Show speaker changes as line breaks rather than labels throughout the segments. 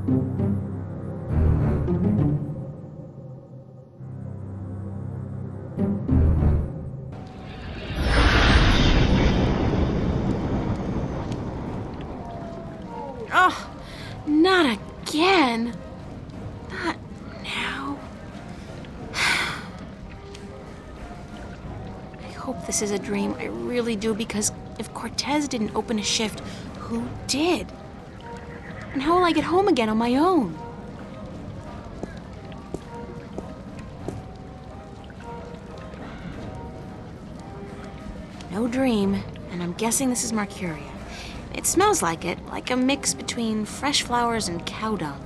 Oh, not again. Not now. I hope this is a dream. I really do, because if Cortez didn't open a shift, who did? And how will I get home again on my own? No dream, and I'm guessing this is Mercuria. It smells like it, like a mix between fresh flowers and cow dung.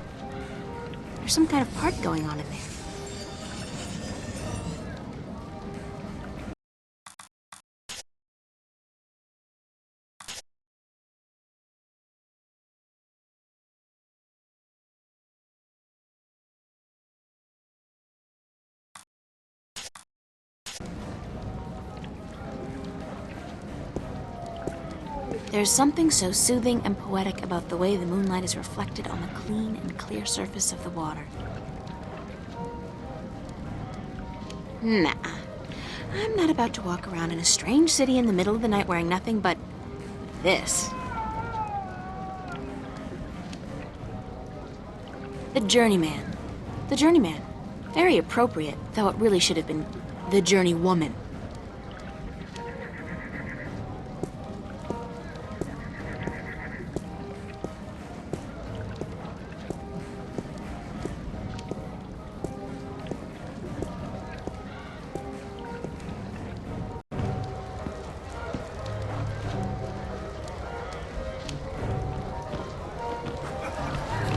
There's some kind of party going on in there. There's something so soothing and poetic about the way the moonlight is reflected on the clean and clear surface of the water. Nah, I'm not about to walk around in a strange city in the middle of the night wearing nothing but this. The Journeyman. The Journeyman. Very appropriate, though it really should have been the Journeywoman.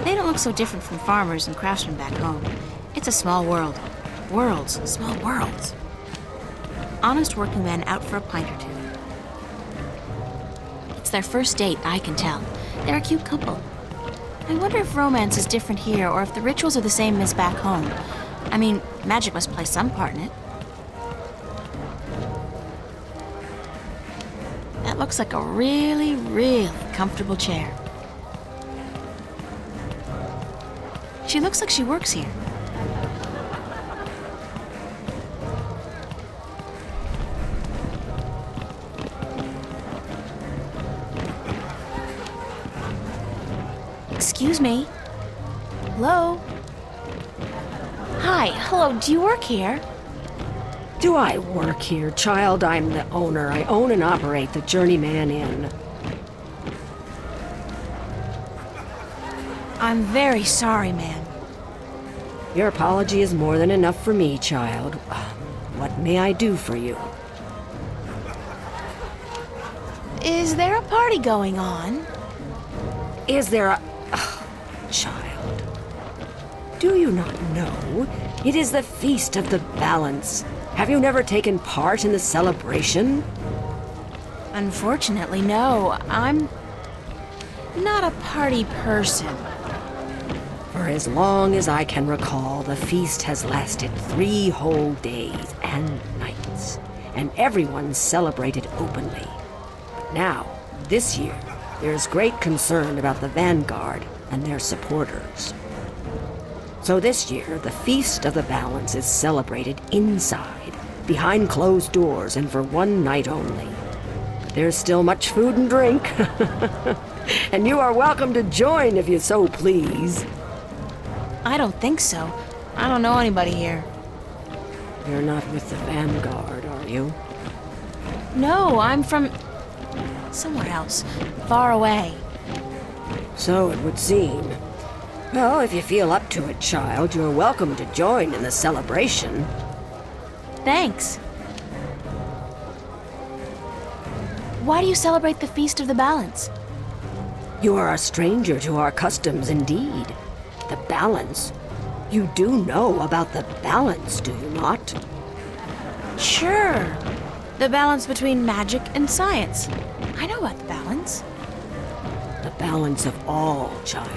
They don't look so different from farmers and craftsmen back home. It's a small world. Worlds, small worlds. Honest working men out for a pint or two. It's their first date, I can tell. They're a cute couple. I wonder if romance is different here, or if the rituals are the same as back home. I mean, magic must play some part in it. That looks like a really, really comfortable chair. She looks like she works here. Excuse me. Hello? Hi, hello, do you work here?
Do I work here, child? I'm the owner. I own and operate the Journeyman Inn.
I'm very sorry, ma'am.
Your apology is more than enough for me, child. What may I do for you?
Is there a party going on?
Is there a... child. Do you not know? It is the Feast of the Balance. Have you never taken part in the celebration?
Unfortunately, no. I'm not a party person.
For as long as I can recall, the feast has lasted 3 whole days and nights, and everyone celebrated openly. Now, this year, there's great concern about the Vanguard and their supporters. So this year, the Feast of the Balance is celebrated inside, behind closed doors, and for 1 night only. But there's still much food and drink, and you are welcome to join if you so please.
I don't think so. I don't know anybody here.
You're not with the Vanguard, are you?
No, I'm from somewhere else, far away.
So it would seem. Well, if you feel up to it, child, you're welcome to join in the celebration.
Thanks. Why do you celebrate the Feast of the Balance?
You are a stranger to our customs indeed. The balance. You do know about the balance, do you not?
Sure. The balance between magic and science. I know about the balance.
The balance of all, child.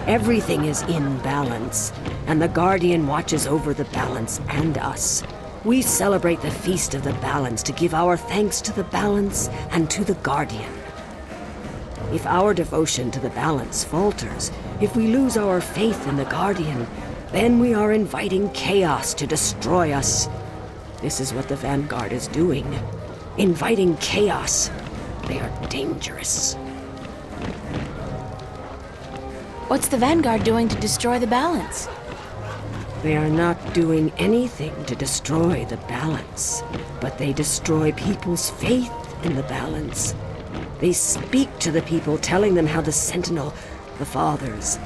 Everything is in balance, and the Guardian watches over the balance and us. We celebrate the Feast of the Balance to give our thanks to the balance and to the Guardian. If our devotion to the balance falters, If we lose our faith in the Guardian, then we are inviting chaos to destroy us. This is what the Vanguard is doing. Inviting chaos. They are dangerous.
What's the Vanguard doing to destroy the balance?
They are not doing anything to destroy the balance, but they destroy people's faith in the balance. They speak to the people, telling them how the Sentinel, the Fathers,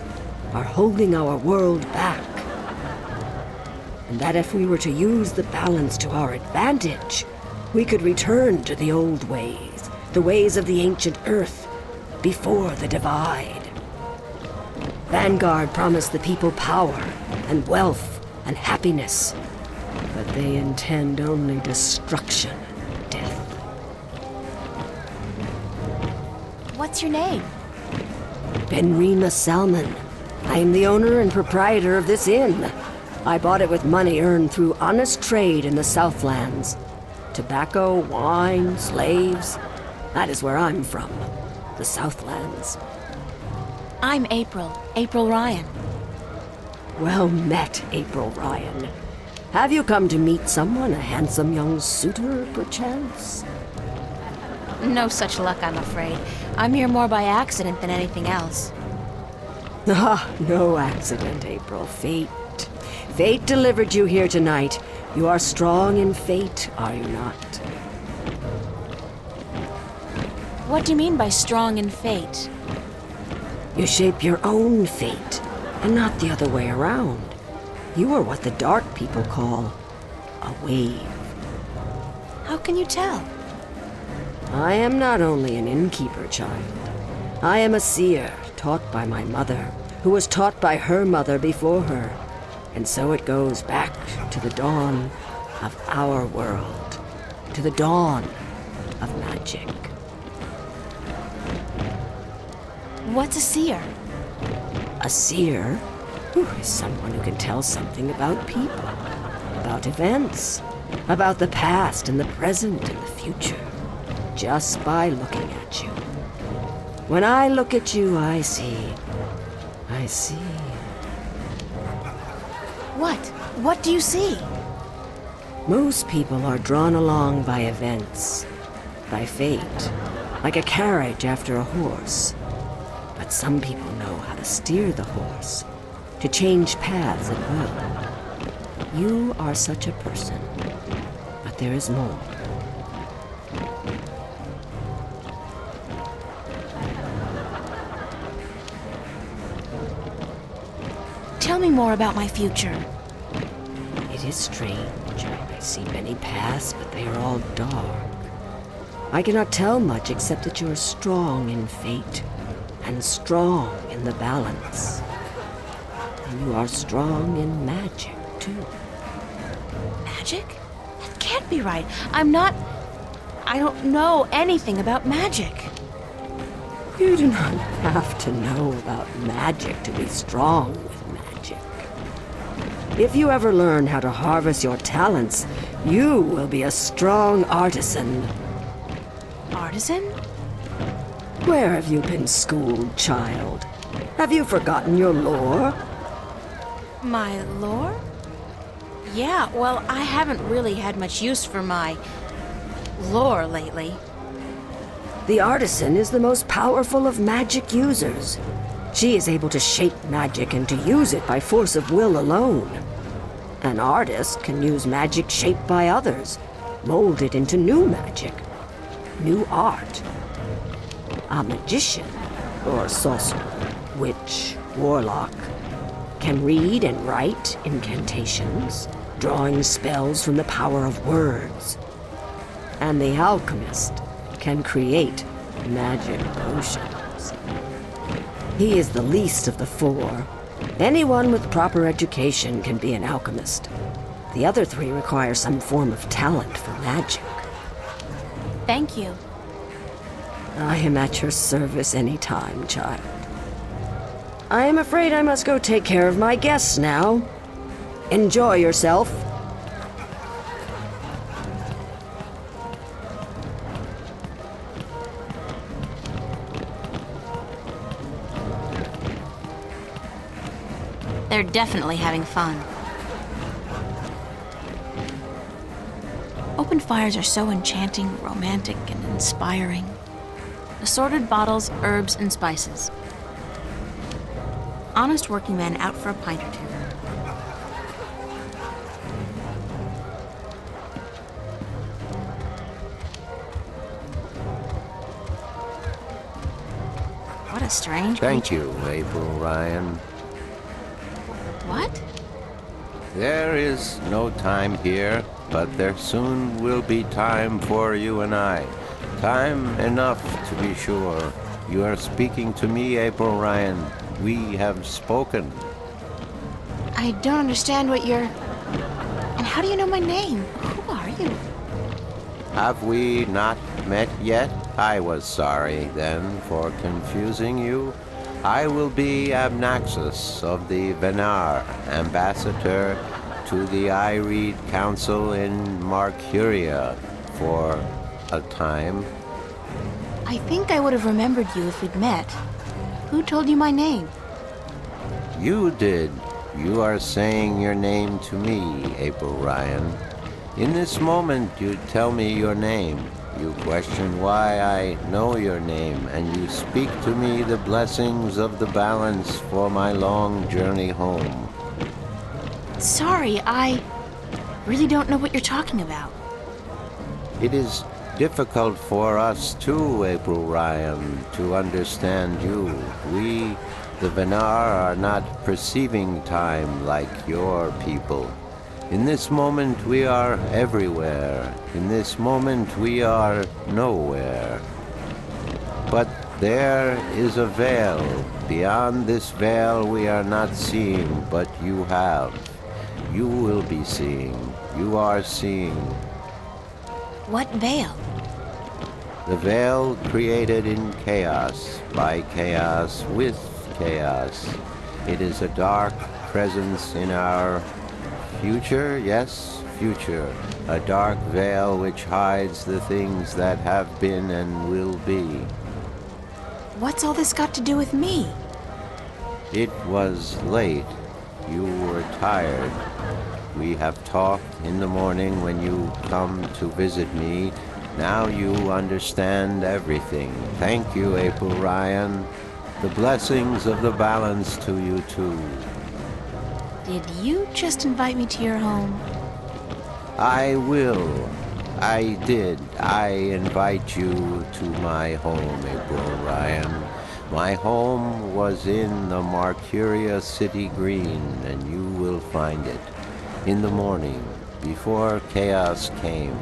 are holding our world back. And that if we were to use the balance to our advantage, we could return to the old ways, the ways of the ancient Earth, before the divide. Vanguard promised the people power and wealth and happiness, but they intend only destruction and death.
What's your name?
Benrima Salmon. I am the owner and proprietor of this inn. I bought it with money earned through honest trade in the Southlands. Tobacco, wine, slaves. That is where I'm from. The Southlands.
I'm April Ryan.
Well met, April Ryan. Have you come to meet someone, a handsome young suitor, perchance?
No such luck, I'm afraid. I'm here more by accident than anything else.
Ah, no accident, April. Fate. Fate delivered you here tonight. You are strong in fate, are you not?
What do you mean by strong in fate?
You shape your own fate, and not the other way around. You are what the dark people call a wave.
How can you tell?
I am not only an innkeeper, child. I am a seer, taught by my mother, who was taught by her mother before her. And so it goes back to the dawn of our world, to the dawn of magic.
What's a seer?
A seer is someone who can tell something about people, about events, about the past and the present and the future, just by looking at you. When I look at you, I see.
What? What do you see?
Most people are drawn along by events, by fate, like a carriage after a horse. But some people know how to steer the horse, to change paths at will. You are such a person, but there is more.
Tell me more about my future.
It is strange. I see many paths, but they are all dark. I cannot tell much except that you are strong in fate, and strong in the balance. And you are strong in magic, too.
Magic? That can't be right. I don't know anything about magic.
You do not have to know about magic to be strong with magic. If you ever learn how to harvest your talents, you will be a strong artisan.
Artisan?
Where have you been schooled, child? Have you forgotten your lore?
My lore? Yeah, well, I haven't really had much use for my lore lately.
The artisan is the most powerful of magic users. She is able to shape magic and to use it by force of will alone. An artist can use magic shaped by others, mold it into new magic, new art. A magician, or sorcerer, witch, warlock, can read and write incantations, drawing spells from the power of words. And the alchemist can create magic potions. He is the least of the four. Anyone with proper education can be an alchemist. The other three require some form of talent for magic.
Thank you.
I am at your service any time, child. I am afraid I must go take care of my guests now. Enjoy yourself.
They're definitely having fun. Open fires are so enchanting, romantic, and inspiring. Assorted bottles, herbs, and spices. Honest working men out for a pint or two. What a strange
Thank
creature.
you, April Ryan.
What?
There is no time here, but there soon will be time for you and I. Time enough, to be sure. You are speaking to me, April Ryan. We have spoken.
I don't understand what you're... And how do you know my name? Who are you?
Have we not met yet? I was sorry, then, for confusing you. I will be Abnaxus of the Venar, ambassador to the Ireed Council in Marcuria for a time.
I think I would have remembered you if we'd met. Who told you my name?
You did. You are saying your name to me, April Ryan. In this moment, you tell me your name. You question why I know your name, and you speak to me the blessings of the balance for my long journey home.
Sorry, I really don't know what you're talking about.
It is difficult for us too, April Ryan, to understand you. We, the Venar, are not perceiving time like your people. In this moment we are everywhere. In this moment we are nowhere. But there is a veil. Beyond this veil we are not seeing, but you have. You will be seeing. You are seeing.
What veil?
The veil created in chaos, by chaos, with chaos. It is a dark presence in our future, yes, future. A dark veil which hides the things that have been and will be.
What's all this got to do with me?
It was late. You were tired. We have talked in the morning when you come to visit me. Now you understand everything. Thank you, April Ryan. The blessings of the balance to you too.
Did you just invite me to your home?
I will. I did. I invite you to my home, April Ryan. My home was in the Marcuria City Green, and you will find it in the morning, before chaos came.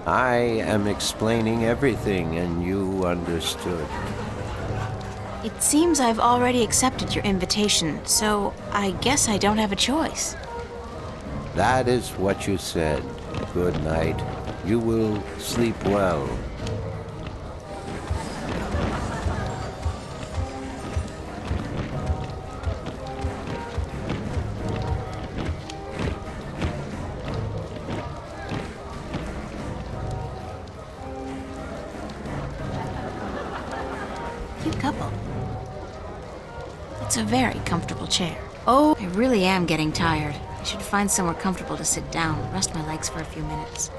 I am explaining everything, and you understood.
It seems I've already accepted your invitation, so I guess I don't have a choice.
That is what you said. Good night. You will sleep well.
Cute couple. It's a very comfortable chair. Oh, I really am getting tired. I should find somewhere comfortable to sit down, rest my legs for a few minutes.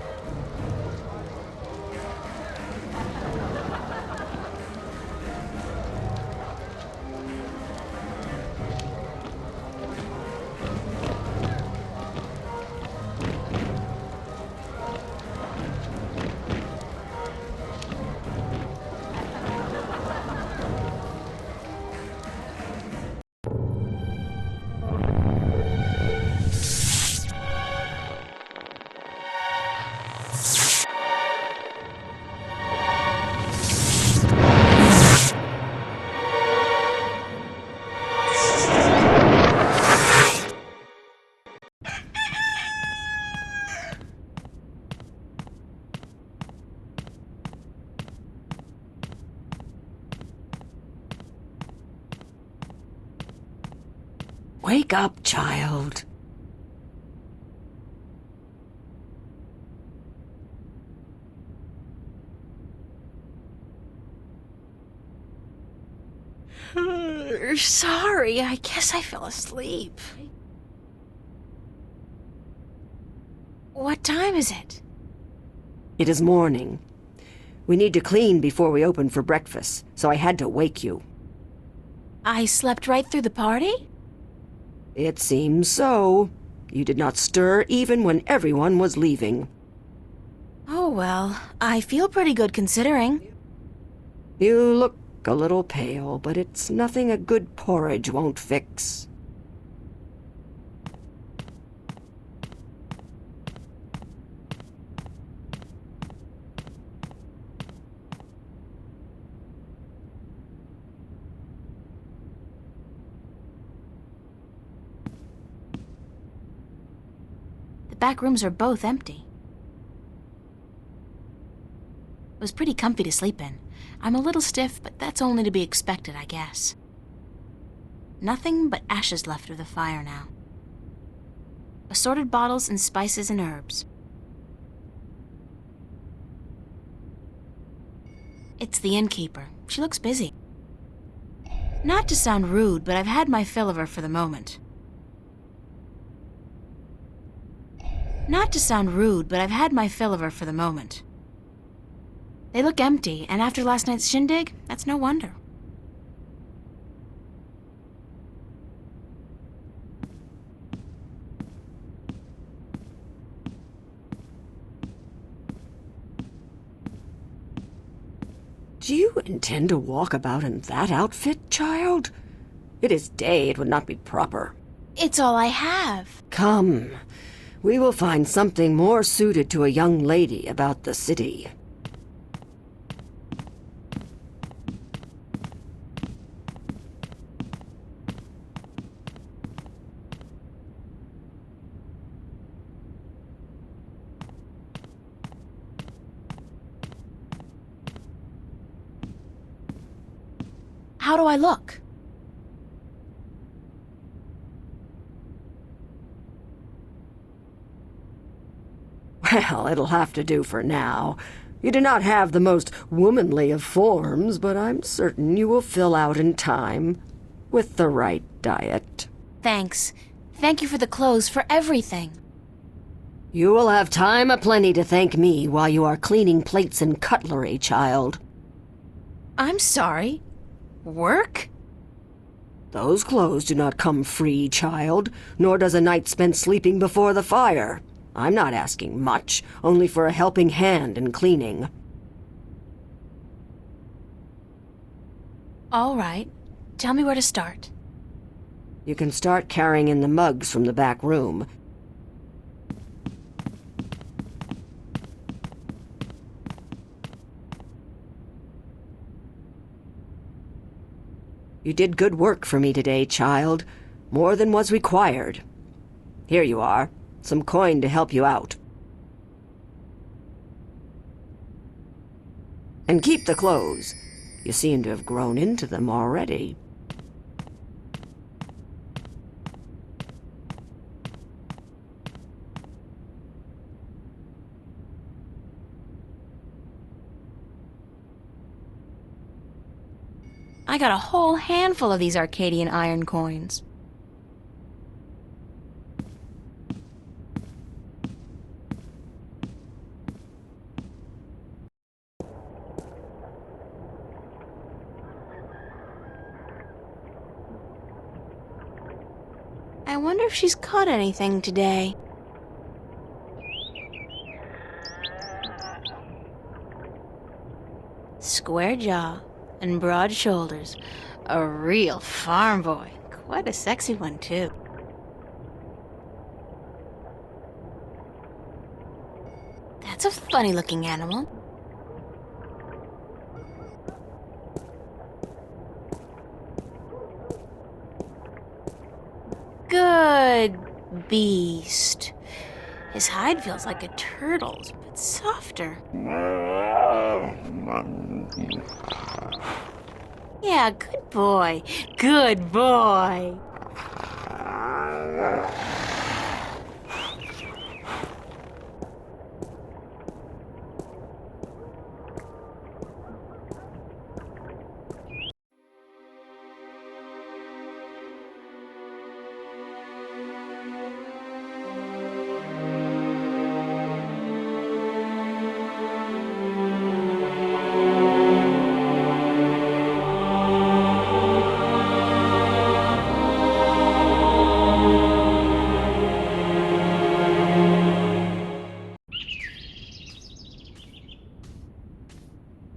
Wake up, child.
Sorry, I guess I fell asleep. What time is it?
It is morning. We need to clean before we open for breakfast, so I had to wake you.
I slept right through the party?
It seems so. You did not stir even when everyone was leaving.
Oh well, I feel pretty good considering.
You look a little pale, but it's nothing a good porridge won't fix.
The back rooms are both empty. It was pretty comfy to sleep in. I'm a little stiff, but that's only to be expected, I guess. Nothing but ashes left of the fire now. Assorted bottles and spices and herbs. It's the innkeeper. She looks busy. Not to sound rude, but I've had my fill of her for the moment. Not to sound rude, but I've had my fill of her for the moment. They look empty, and after last night's shindig, that's no wonder.
Do you intend to walk about in that outfit, child? It is day, it would not be proper.
It's all I have.
Come, we will find something more suited to a young lady about the city.
How do I look?
Well, it'll have to do for now. You do not have the most womanly of forms, but I'm certain you will fill out in time, with the right diet.
Thanks. Thank you for the clothes, for everything.
You will have time aplenty to thank me while you are cleaning plates and cutlery, child.
I'm sorry. Work?
Those clothes do not come free, child, nor does a night spent sleeping before the fire. I'm not asking much, only for a helping hand in cleaning.
All right. Tell me where to start.
You can start carrying in the mugs from the back room. You did good work for me today, child. More than was required. Here you are. Some coin to help you out. And keep the clothes. You seem to have grown into them already.
I got a whole handful of these Arcadian iron coins. I wonder if she's caught anything today. Square jaw and broad shoulders. A real farm boy. Quite a sexy one, too. That's a funny-looking animal. Good beast. His hide feels like a turtle's, but softer. Yeah, good boy. Good boy.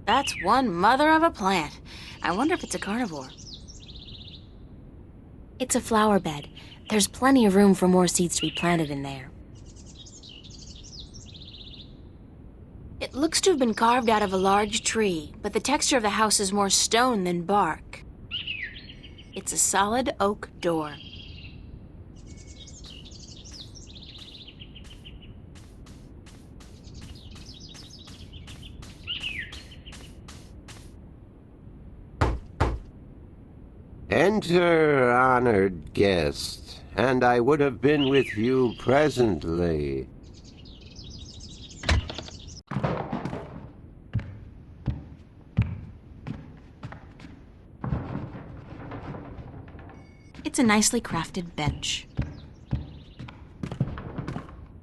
That's one mother of a plant. I wonder if it's a carnivore. It's a flower bed. There's plenty of room for more seeds to be planted in there. It looks to have been carved out of a large tree, but the texture of the house is more stone than bark. It's a solid oak door.
Enter, honored guest, and I would have been with you presently.
It's a nicely crafted bench.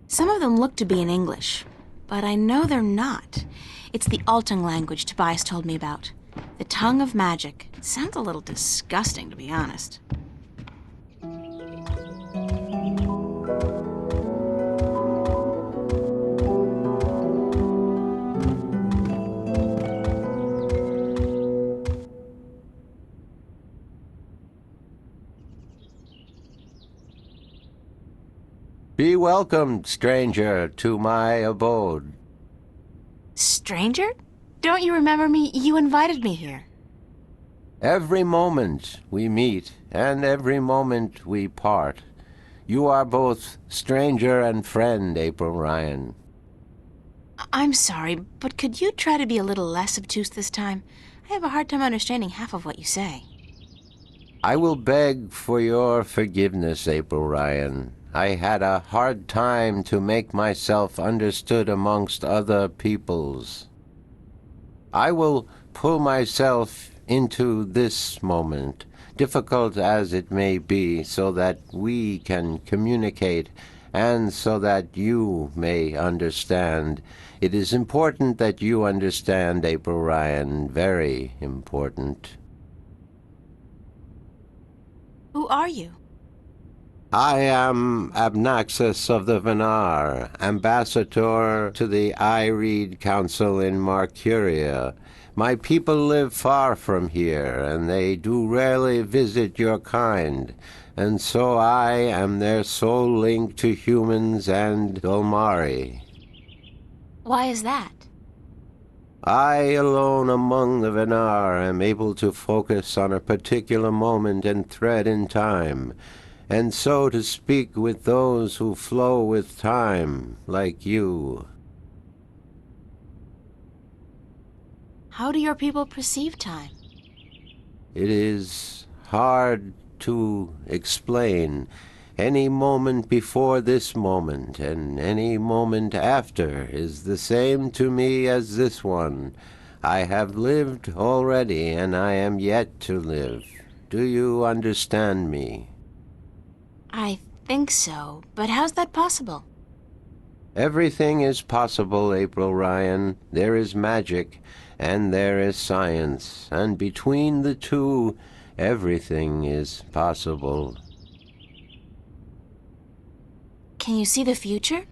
Some of them look to be in English, but I know they're not. It's the Altung language Tobias told me about. The tongue of magic. Sounds a little disgusting, to be honest.
Be welcomed, stranger, to my abode.
Stranger? Don't you remember me? You invited me here.
Every moment we meet, and every moment we part. You are both stranger and friend, April Ryan.
I'm sorry, but could you try to be a little less obtuse this time? I have a hard time understanding half of what you say.
I will beg for your forgiveness, April Ryan. I had a hard time to make myself understood amongst other peoples. I will pull myself into this moment, difficult as it may be, so that we can communicate and so that you may understand. It is important that you understand, April Ryan, very important.
Who are you?
I am Abnaxus of the Venar, ambassador to the Ireed Council in Marcuria. My people live far from here, and they do rarely visit your kind, and so I am their sole link to humans and Dolmari.
Why is that?
I alone among the Venar am able to focus on a particular moment and thread in time, and so to speak with those who flow with time, like you.
How do your people perceive time?
It is hard to explain. Any moment before this moment and any moment after is the same to me as this one. I have lived already, and I am yet to live. Do you understand me?
I think so, but how's that possible?
Everything is possible, April Ryan. There is magic, and there is science, and between the two, everything is possible.
Can you see the future?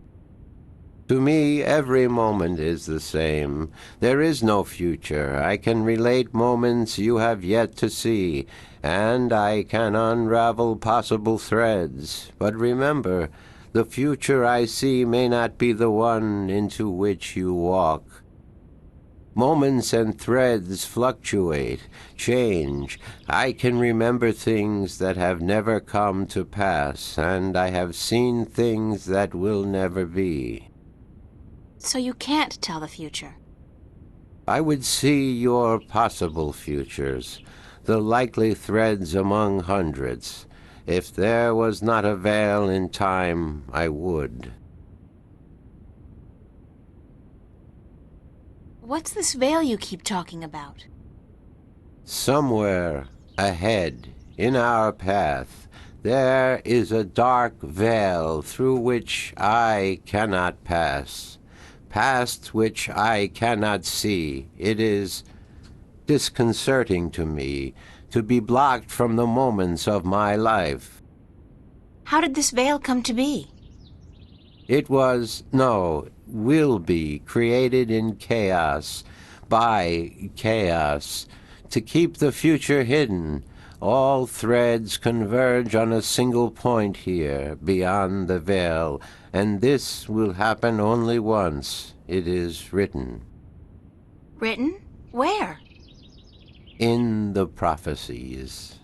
To me, every moment is the same. There is no future. I can relate moments you have yet to see, and I can unravel possible threads. But remember, the future I see may not be the one into which you walk. Moments and threads fluctuate, change. I can remember things that have never come to pass, and I have seen things that will never be.
So you can't tell the future.
I would see your possible futures, the likely threads among hundreds. If there was not a veil in time, I would.
What's this veil you keep talking about?
Somewhere ahead, in our path, There is a dark veil through which I cannot pass, past which I cannot see. It is disconcerting to me to be blocked from the moments of my life.
How did this veil come to be?
Will be created in chaos, by chaos, to keep the future hidden. All threads converge on a single point here, beyond the veil, and this will happen only once. It is written.
Written? Where?
In the prophecies.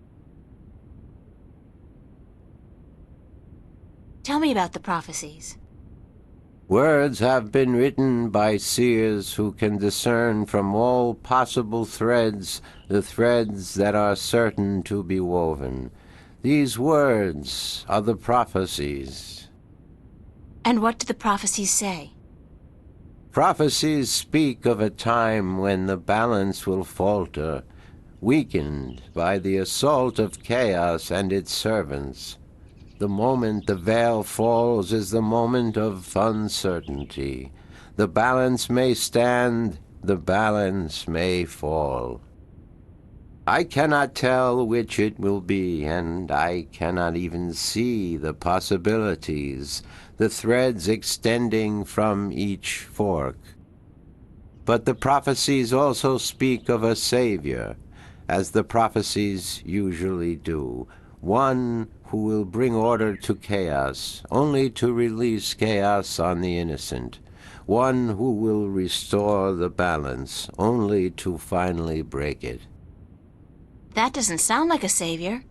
Tell me about the prophecies.
Words have been written by seers who can discern from all possible threads the threads that are certain to be woven. These words are the prophecies.
And what do the prophecies say?
Prophecies speak of a time when the balance will falter, weakened by the assault of chaos and its servants. The moment the veil falls is the moment of uncertainty. The balance may stand, the balance may fall. I cannot tell which it will be, and I cannot even see the possibilities, the threads extending from each fork. But the prophecies also speak of a Savior, as the prophecies usually do, one who will bring order to chaos, only to release chaos on the innocent, one who will restore the balance, only to finally break it.
That doesn't sound like a savior.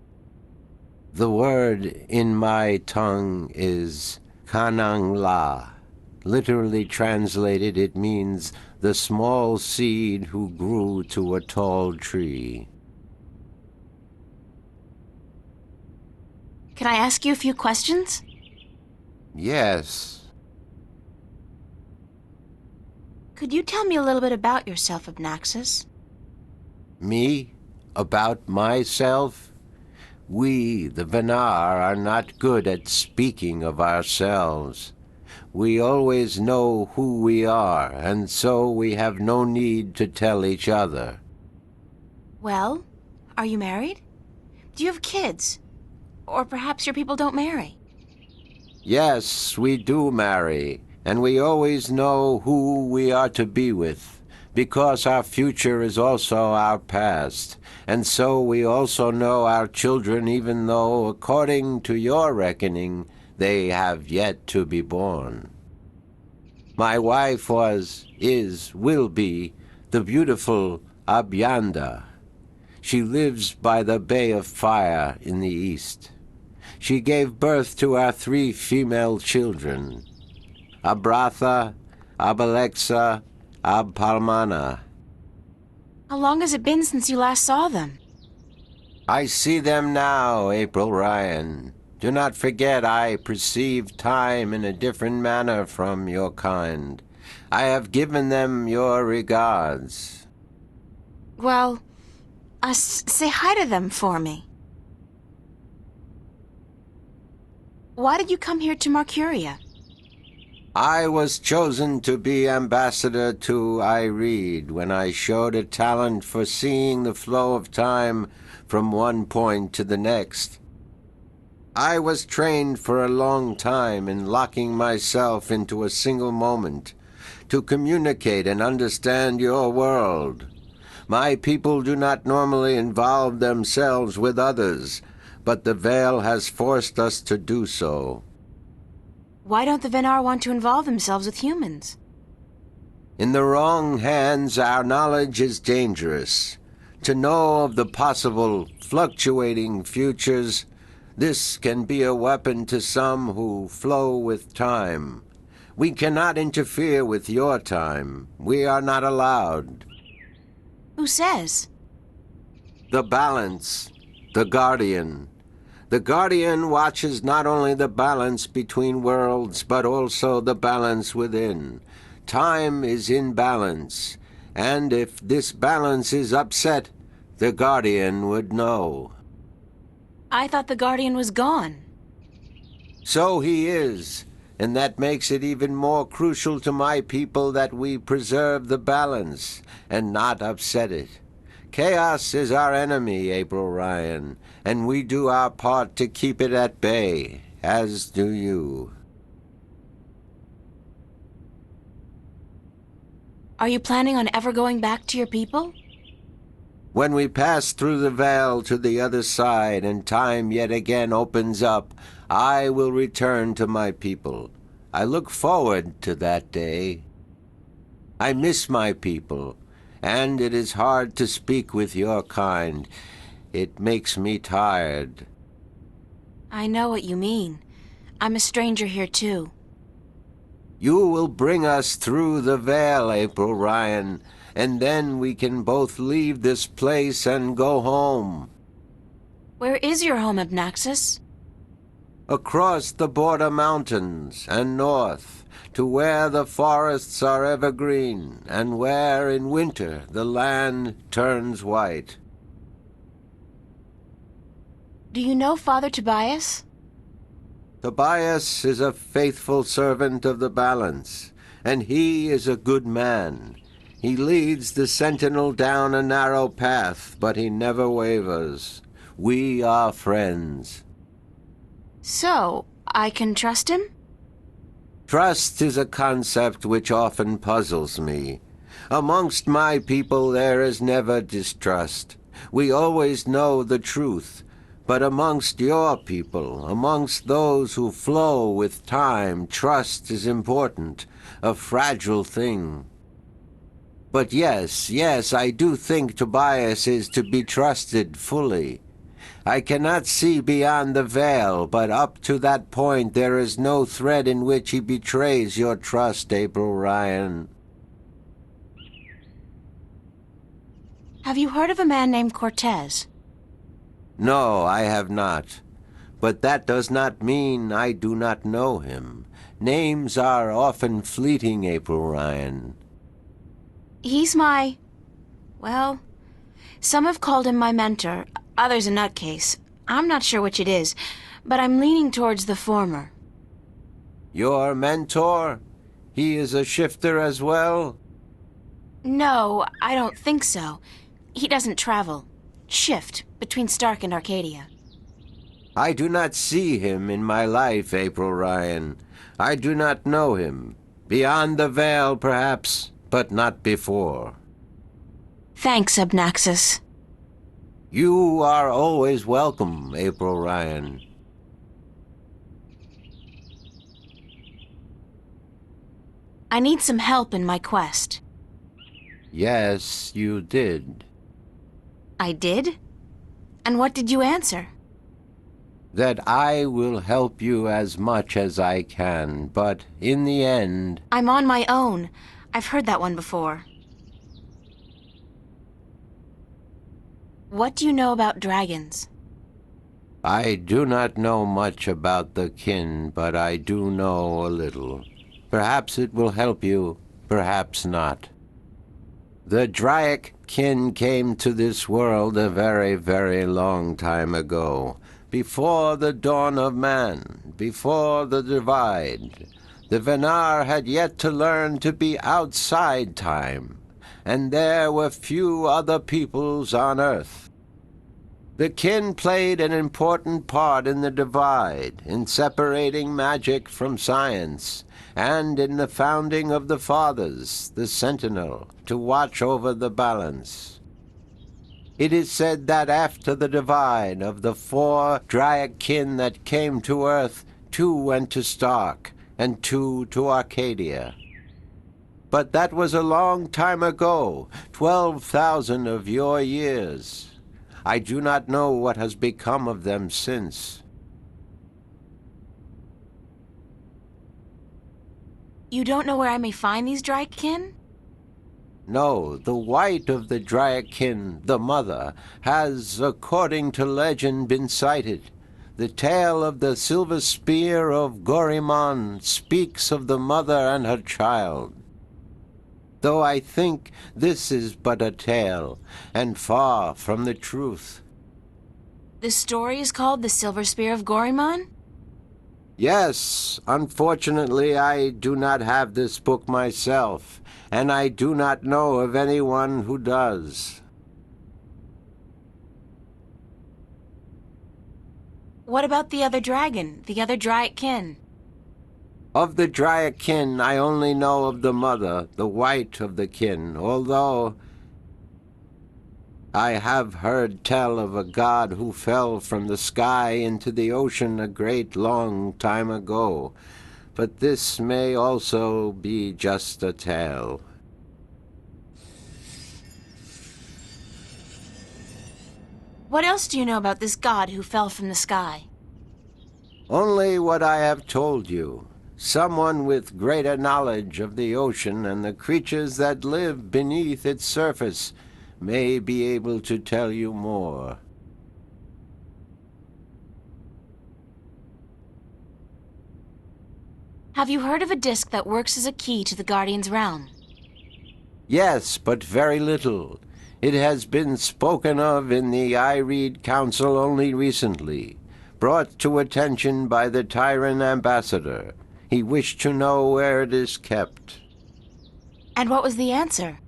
The word in my tongue is Kanang La. Literally translated, it means the small seed who grew to a tall tree.
Can I ask you a few questions?
Yes.
Could you tell me a little bit about yourself, Abnaxis?
Me? About myself? We, the Venar, are not good at speaking of ourselves. We always know who we are, and so we have no need to tell each other.
Well, are you married? Do you have kids? Or perhaps your people don't marry?
Yes, we do marry, and we always know who we are to be with, because our future is also our past, and so we also know our children, even though, according to your reckoning, they have yet to be born. My wife will be, the beautiful Abyanda. She lives by the Bay of Fire in the east. She gave birth to our 3 female children, Abratha, Abalexa, Abpalmana.
How long has it been since you last saw them?
I see them now, April Ryan. Do not forget I perceive time in a different manner from your kind. I have given them your regards.
Well, say hi to them for me. Why did you come here to Marcuria?
I was chosen to be ambassador to Ireed when I showed a talent for seeing the flow of time from one point to the next. I was trained for a long time in locking myself into a single moment, to communicate and understand your world. My people do not normally involve themselves with others, but the veil has forced us to do so.
Why don't the Venar want to involve themselves with humans?
In the wrong hands, our knowledge is dangerous. To know of the possible fluctuating futures, this can be a weapon to some who flow with time. We cannot interfere with your time. We are not allowed.
Who says?
The balance, the guardian. The guardian watches not only the balance between worlds, but also the balance within. Time is in balance, and if this balance is upset, the guardian would know.
I thought the Guardian was gone.
So he is, and that makes it even more crucial to my people that we preserve the balance and not upset it. Chaos is our enemy, April Ryan, and we do our part to keep it at bay, as do you.
Are you planning on ever going back to your people?
When we pass through the veil to the other side and time yet again opens up, I will return to my people. I look forward to that day. I miss my people, and it is hard to speak with your kind. It makes me tired.
I know what you mean. I'm a stranger here too.
You will bring us through the veil, April Ryan, and then we can both leave this place and go home.
Where is your home, Abnaxis?
Across the border mountains and north, to where the forests are evergreen, and where in winter the land turns white.
Do you know Father Tobias?
Tobias is a faithful servant of the balance, and he is a good man. He leads the sentinel down a narrow path, but he never wavers. We are friends.
So, I can trust him?
Trust is a concept which often puzzles me. Amongst my people there is never distrust. We always know the truth. But amongst your people, amongst those who flow with time, trust is important, a fragile thing. But yes, I do think Tobias is to be trusted fully. I cannot see beyond the veil, but up to that point there is no thread in which he betrays your trust, April Ryan.
Have you heard of a man named Cortez?
No, I have not. But that does not mean I do not know him. Names are often fleeting, April Ryan.
He's well, some have called him my mentor, others a nutcase. I'm not sure which it is, but I'm leaning towards the former.
Your mentor? He is a shifter as well?
No, I don't think so. He doesn't travel. Shift between Stark and Arcadia.
I do not see him in my life, April Ryan. I do not know him. Beyond the veil, perhaps, but not before.
Thanks, Abnaxis.
You are always welcome, April Ryan.
I need some help in my quest.
Yes, you did.
I did? And what did you answer?
That I will help you as much as I can, but in the end...
I'm on my own. I've heard that one before. What do you know about dragons?
I do not know much about the kin, but I do know a little. Perhaps it will help you, perhaps not. The Draic kin came to this world a very, very long time ago, before the dawn of man, before the divide. The Venar had yet to learn to be outside time, and there were few other peoples on Earth. The kin played an important part in the divide, in separating magic from science, and in the founding of the Fathers, the Sentinel, to watch over the balance. It is said that after the divide of the 4 Draic kin that came to Earth, 2 went to Stark, and 2 to Arcadia. But that was a long time ago, 12,000 of your years. I do not know what has become of them since.
You don't know where I may find these Draic kin?
No, the white of the Draic kin, the mother, has, according to legend, been sighted. The tale of the silver spear of Gorimon speaks of the mother and her child. Though I think this is but a tale, and far from the truth.
This story is called The Silver Spear of Gorimon?
Yes, unfortunately I do not have this book myself, and I do not know of anyone who does.
What about the other dragon, the other Dryadkin?
Of the Dryakin, I only know of the mother, the white of the kin, although I have heard tell of a god who fell from the sky into the ocean a great long time ago. But this may also be just a tale.
What else do you know about this god who fell from the sky?
Only what I have told you. Someone with greater knowledge of the ocean and the creatures that live beneath its surface may be able to tell you more.
Have you heard of a disc that works as a key to the Guardian's realm?
Yes, but very little. It has been spoken of in the I Read Council only recently, brought to attention by the Tyrant Ambassador. He wished to know where it is kept.
And what was the answer?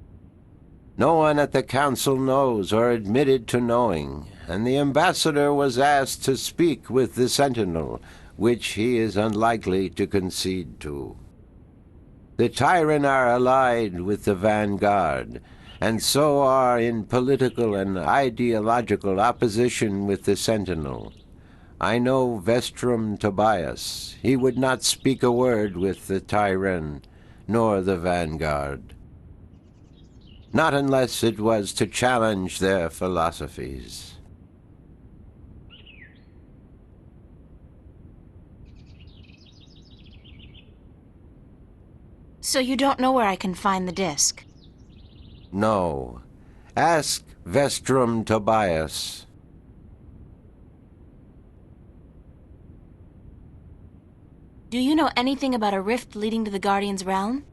No one at the council knows or admitted to knowing, and the ambassador was asked to speak with the sentinel, which he is unlikely to concede to. The Tyrant are allied with the vanguard, and so are in political and ideological opposition with the sentinel. I know Vestrum Tobias. He would not speak a word with the Tyrant, nor the vanguard. Not unless it was to challenge their philosophies.
So you don't know where I can find the disc?
No. Ask Vestrum Tobias.
Do you know anything about a rift leading to the Guardian's realm?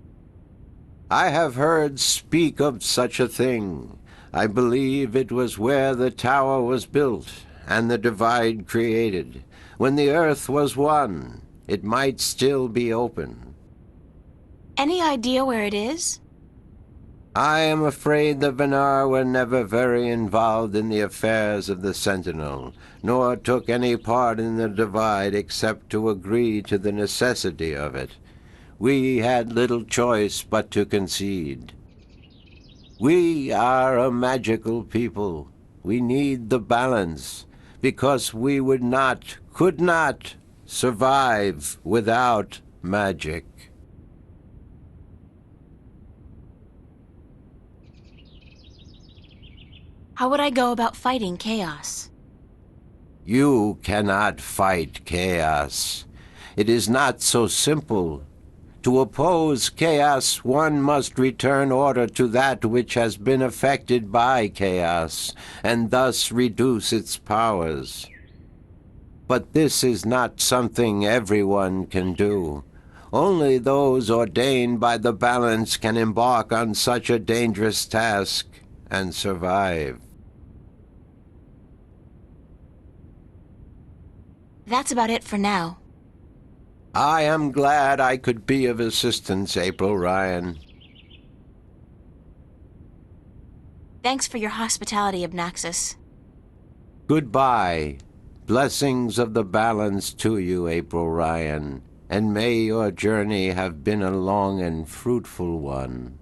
I have heard speak of such a thing. I believe it was where the tower was built and the divide created. When the earth was one, it might still be open.
Any idea where it is?
I am afraid the Venar were never very involved in the affairs of the Sentinel, nor took any part in the divide except to agree to the necessity of it. We had little choice but to concede. We are a magical people. We need the balance, because we could not survive without magic.
How would I go about fighting chaos?
You cannot fight chaos. It is not so simple. To oppose chaos, one must return order to that which has been affected by chaos, and thus reduce its powers. But this is not something everyone can do. Only those ordained by the balance can embark on such a dangerous task and survive.
That's about it for now.
I am glad I could be of assistance, April Ryan.
Thanks for your hospitality, Obnaxis.
Goodbye. Blessings of the balance to you, April Ryan, and may your journey have been a long and fruitful one.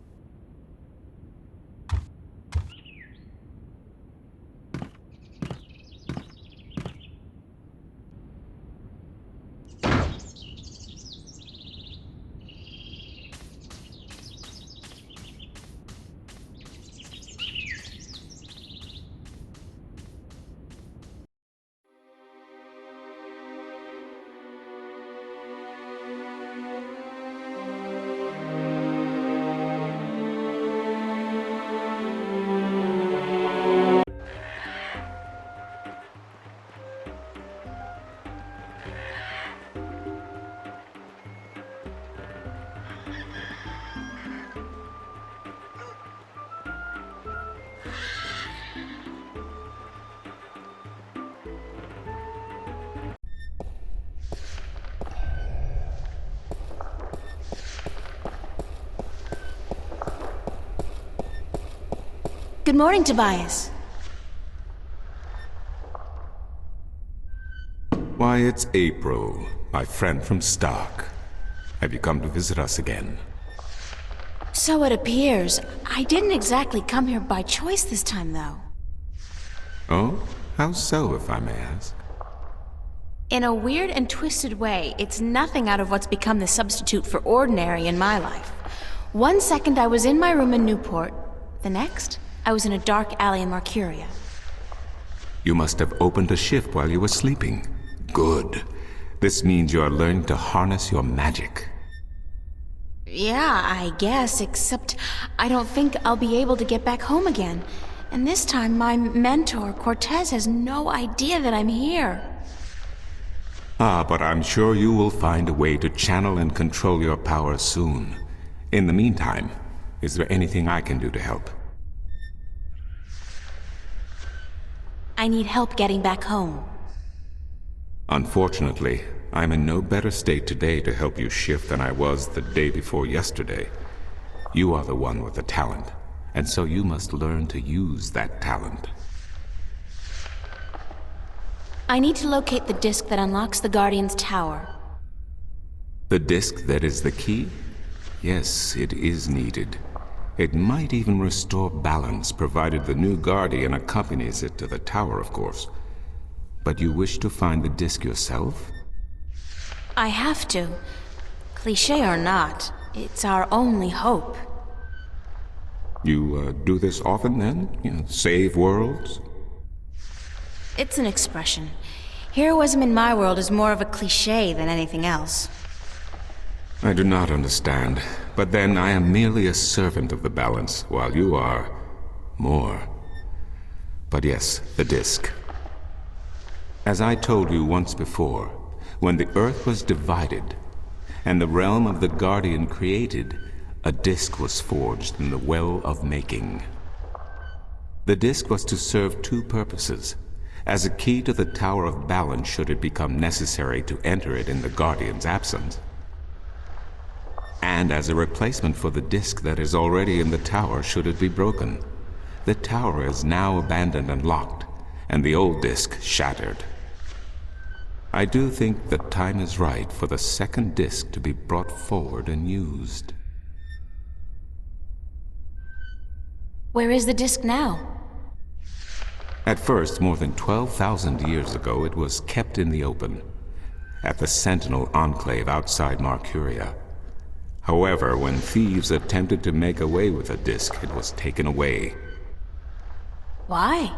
Good morning, Tobias.
Why, it's April, my friend from Stark. Have you come to visit us again?
So it appears. I didn't exactly come here by choice this time, though.
Oh? How so, if I may ask?
In a weird and twisted way, it's nothing out of what's become the substitute for ordinary in my life. One second I was in my room in Newport. The next, I was in a dark alley in Marcuria.
You must have opened a shift while you were sleeping. Good. This means you are learning to harness your magic.
Yeah, I guess, except I don't think I'll be able to get back home again. And this time, my mentor, Cortez, has no idea that I'm here.
Ah, but I'm sure you will find a way to channel and control your power soon. In the meantime, is there anything I can do to help?
I need help getting back home.
Unfortunately, I'm in no better state today to help you shift than I was the day before yesterday. You are the one with the talent, and so you must learn to use that talent.
I need to locate the disc that unlocks the Guardian's tower.
The disc that is the key? Yes, it is needed. It might even restore balance, provided the new Guardian accompanies it to the tower, of course. But you wish to find the disc yourself?
I have to. Cliché or not, it's our only hope.
You do this often, then? You know, save worlds?
It's an expression. Heroism in my world is more of a cliché than anything else.
I do not understand. But then I am merely a servant of the balance, while you are more. But yes, the disc. As I told you once before, when the Earth was divided, and the realm of the Guardian created, a disc was forged in the Well of Making. The disc was to serve two purposes: as a key to the Tower of Balance should it become necessary to enter it in the Guardian's absence, and as a replacement for the disc that is already in the tower should it be broken. The tower is now abandoned and locked, and the old disc shattered. I do think the time is right for the second disc to be brought forward and used.
Where is the disc now?
At first, more than 12,000 years ago, it was kept in the open, at the Sentinel Enclave outside Marcuria. However, when thieves attempted to make away with the disc, it was taken away.
Why?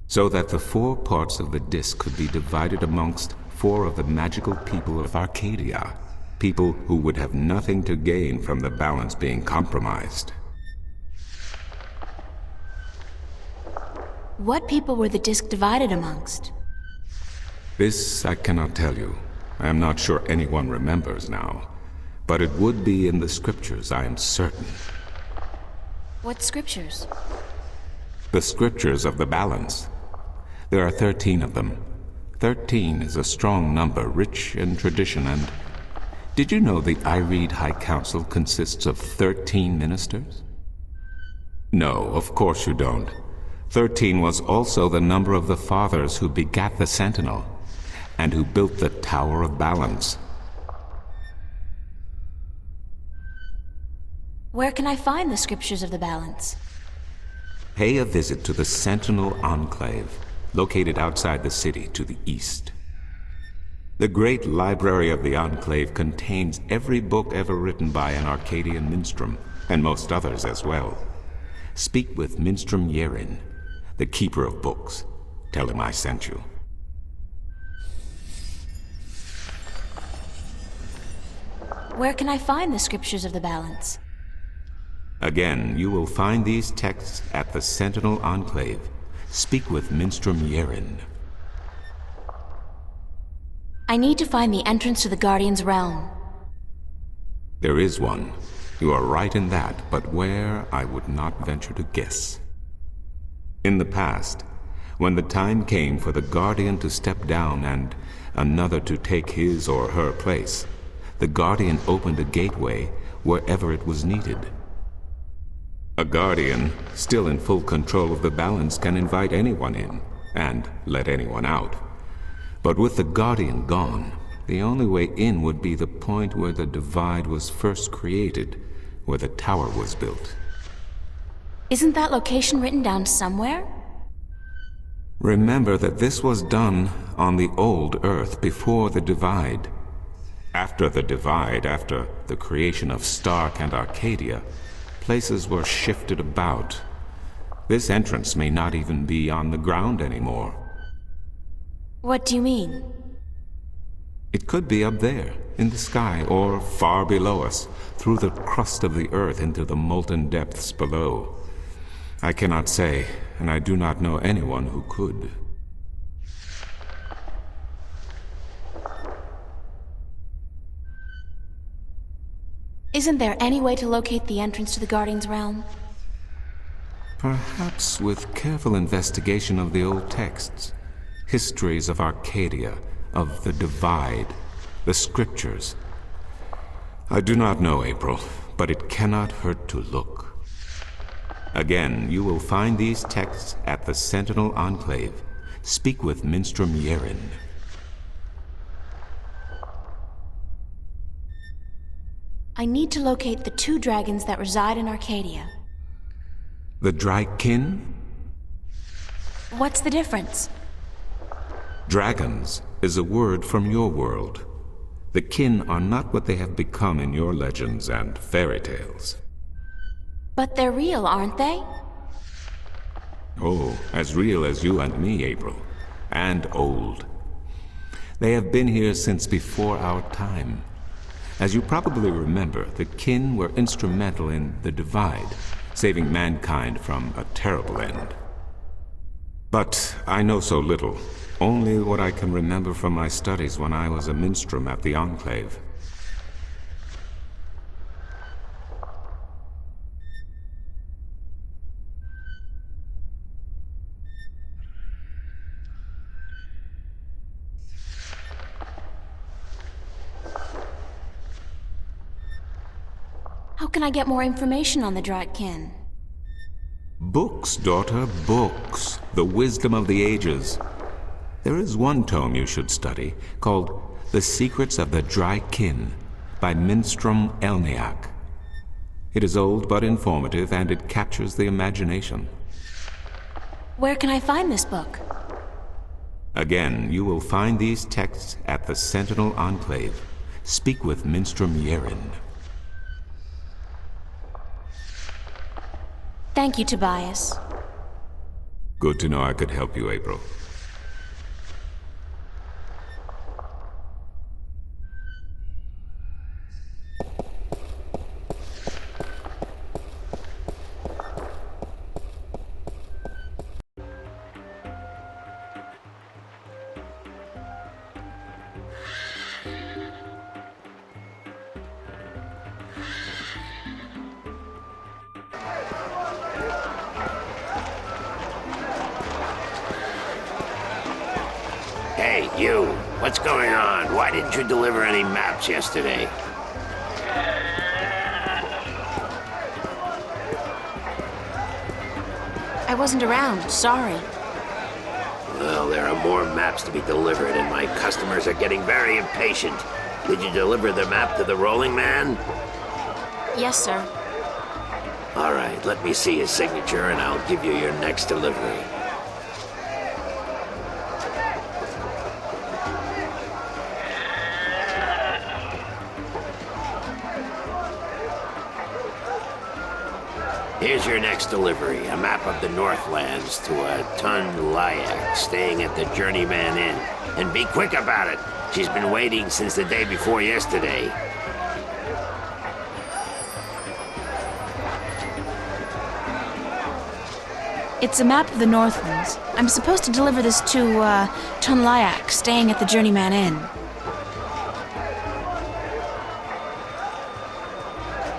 So that the 4 parts of the disc could be divided amongst 4 of the magical people of Arcadia, people who would have nothing to gain from the balance being compromised.
What people were the disc divided amongst?
This I cannot tell you. I am not sure anyone remembers now. But it would be in the scriptures, I am certain.
What scriptures?
The scriptures of the balance. There are 13 of them. 13 is a strong number, rich in tradition, and... Did you know the Ireed High Council consists of 13 ministers? No, of course you don't. 13 was also the number of the fathers who begat the Sentinel, and who built the Tower of Balance.
Where can I find the scriptures of the balance?
Pay a visit to the Sentinel Enclave, located outside the city to the east. The great library of the Enclave contains every book ever written by an Arcadian minstrel, and most others as well. Speak with Minstrom Yerin, the keeper of books. Tell him I sent you.
Where can I find the scriptures of the balance?
Again, you will find these texts at the Sentinel Enclave. Speak with Minstrom Yerin.
I need to find the entrance to the Guardian's realm.
There is one. You are right in that, but where, I would not venture to guess. In the past, when the time came for the Guardian to step down and another to take his or her place, the Guardian opened a gateway wherever it was needed. A Guardian, still in full control of the balance, can invite anyone in, and let anyone out. But with the Guardian gone, the only way in would be the point where the divide was first created, where the tower was built.
Isn't that location written down somewhere?
Remember that this was done on the old Earth before the divide. After the divide, after the creation of Stark and Arcadia, places were shifted about. This entrance may not even be on the ground anymore.
What do you mean?
It could be up there, in the sky, or far below us, through the crust of the Earth into the molten depths below. I cannot say, and I do not know anyone who could.
Isn't there any way to locate the entrance to the Guardian's realm?
Perhaps with careful investigation of the old texts, histories of Arcadia, of the Divide, the scriptures. I do not know, April, but it cannot hurt to look. Again, you will find these texts at the Sentinel Enclave. Speak with Minstrom Yerin.
I need to locate the 2 dragons that reside in Arcadia.
The Drykin?
What's the difference?
Dragons is a word from your world. The kin are not what they have become in your legends and fairy tales.
But they're real, aren't they?
Oh, as real as you and me, April. And old. They have been here since before our time. As you probably remember, the kin were instrumental in the Divide, saving mankind from a terrible end. But I know so little. Only what I can remember from my studies when I was a minstrel at the Enclave.
How can I get more information on the Dratkin?
Books, daughter, books. The wisdom of the ages. There is one tome you should study, called The Secrets of the Drykin, by Minstrom Elniak. It is old but informative, and it captures the imagination.
Where can I find this book?
Again, you will find these texts at the Sentinel Enclave. Speak with Minstrom Yerin.
Thank you, Tobias.
Good to know I could help you, April.
Hey, you! What's going on? Why didn't you deliver any maps yesterday?
I wasn't around, sorry.
Well, there are more maps to be delivered, and my customers are getting very impatient. Did you deliver the map to the rolling man?
Yes, sir.
All right, let me see his signature, and I'll give you your next delivery. Here's your next delivery, a map of the Northlands to a Tun Lyak staying at the Journeyman Inn. And be quick about it. She's been waiting since the day before yesterday.
It's a map of the Northlands. I'm supposed to deliver this to, Tun Lyak, staying at the Journeyman Inn.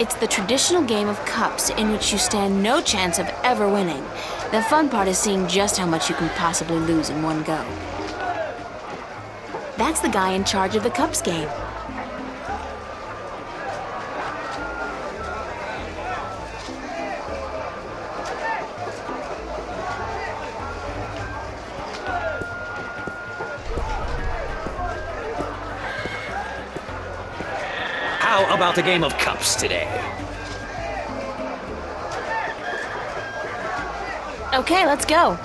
It's the traditional game of cups in which you stand no chance of ever winning. The fun part is seeing just how much you can possibly lose in one go. That's the guy in charge of the cups game.
How about a game of cups today?
Okay, let's go.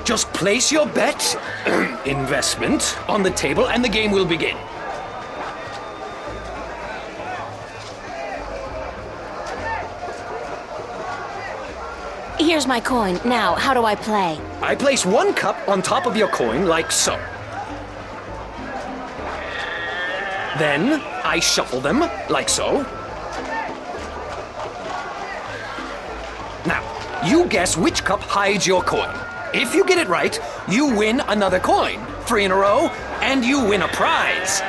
Just place your bet, investment, on the table and the game will begin.
Here's my coin. Now, how do I play?
I place one cup on top of your coin like so. Then, I shuffle them like so. Now, you guess which cup hides your coin. If you get it right, you win another coin. 3 in a row, and you win a prize.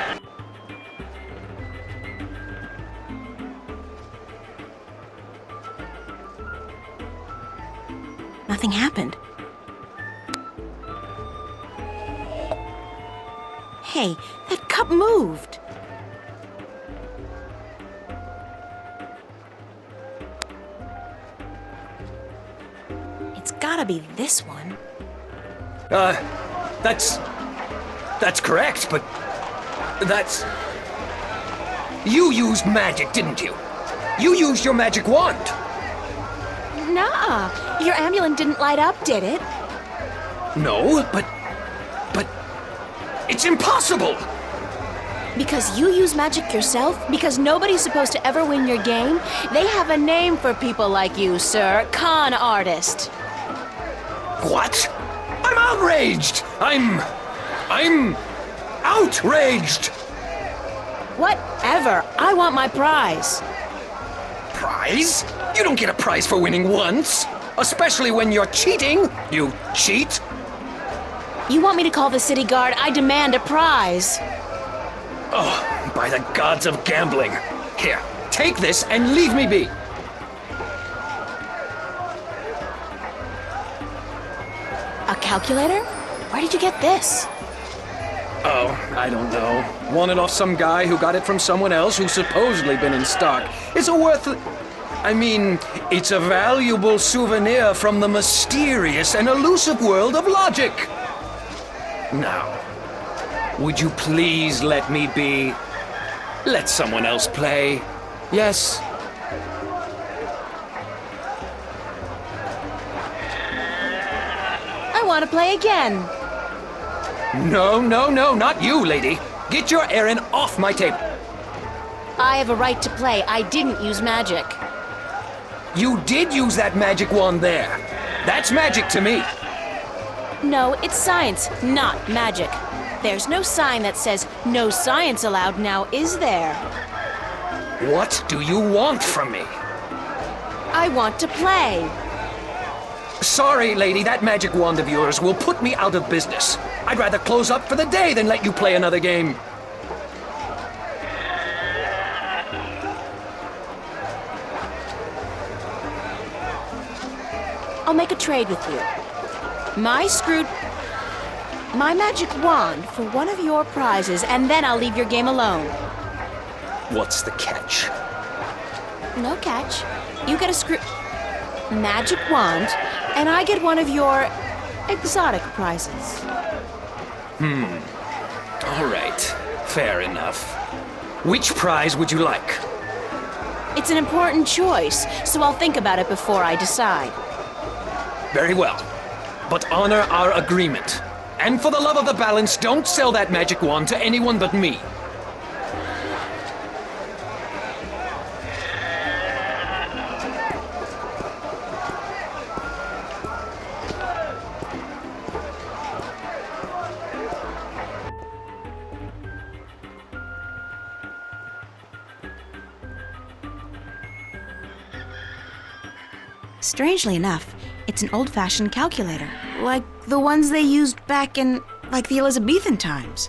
Nothing happened. Hey, that cup moved. It's gotta be this one.
That's correct, but that's... You used magic, didn't you? You used your magic wand.
Nah, your amulet didn't light up, did it?
No, but it's impossible!
Because you use magic yourself? Because nobody's supposed to ever win your game? They have a name for people like you, sir. Con artist.
What? I'm outraged! I'm outraged!
Whatever. I want my prize.
Prize? You don't get a prize for winning once! Especially when you're cheating, you cheat!
You want me to call the city guard? I demand a prize.
Oh, by the gods of gambling. Here, take this and leave me be.
A calculator? Where did you get this?
Oh, I don't know. Won it off some guy who got it from someone else who's supposedly been in stock. It's it's a valuable souvenir from the mysterious and elusive world of logic. Now, would you please let me be? Let someone else play. Yes?
I want to play again.
No, not you, lady. Get your errand off my table.
I have a right to play. I didn't use magic.
You did use that magic wand there. That's magic to me.
No, it's science, not magic. There's no sign that says no science allowed now, is there?
What do you want from me?
I want to play.
Sorry, lady, that magic wand of yours will put me out of business. I'd rather close up for the day than let you play another game.
I'll make a trade with you. My magic wand for one of your prizes, and then I'll leave your game alone.
What's the catch?
No catch. You get a magic wand, and I get one of your exotic prizes.
All right, fair enough. Which prize would you like?
It's an important choice, so I'll think about it before I decide.
Very well. But honor our agreement. And for the love of the balance, don't sell that magic wand to anyone but me.
Strangely enough, it's an old-fashioned calculator, like the ones they used back in, like, the Elizabethan times.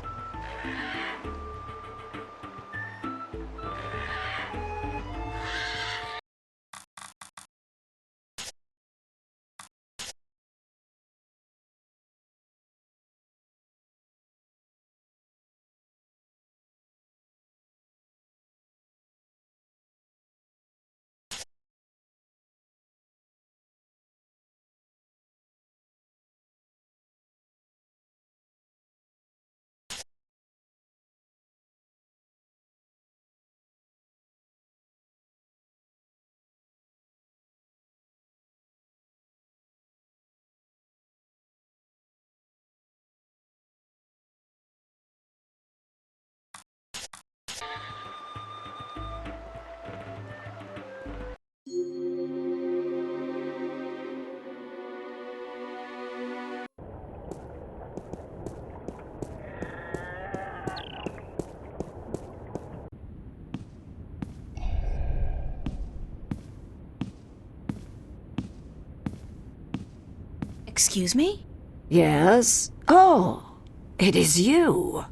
Excuse me?
Yes? Oh, it is you.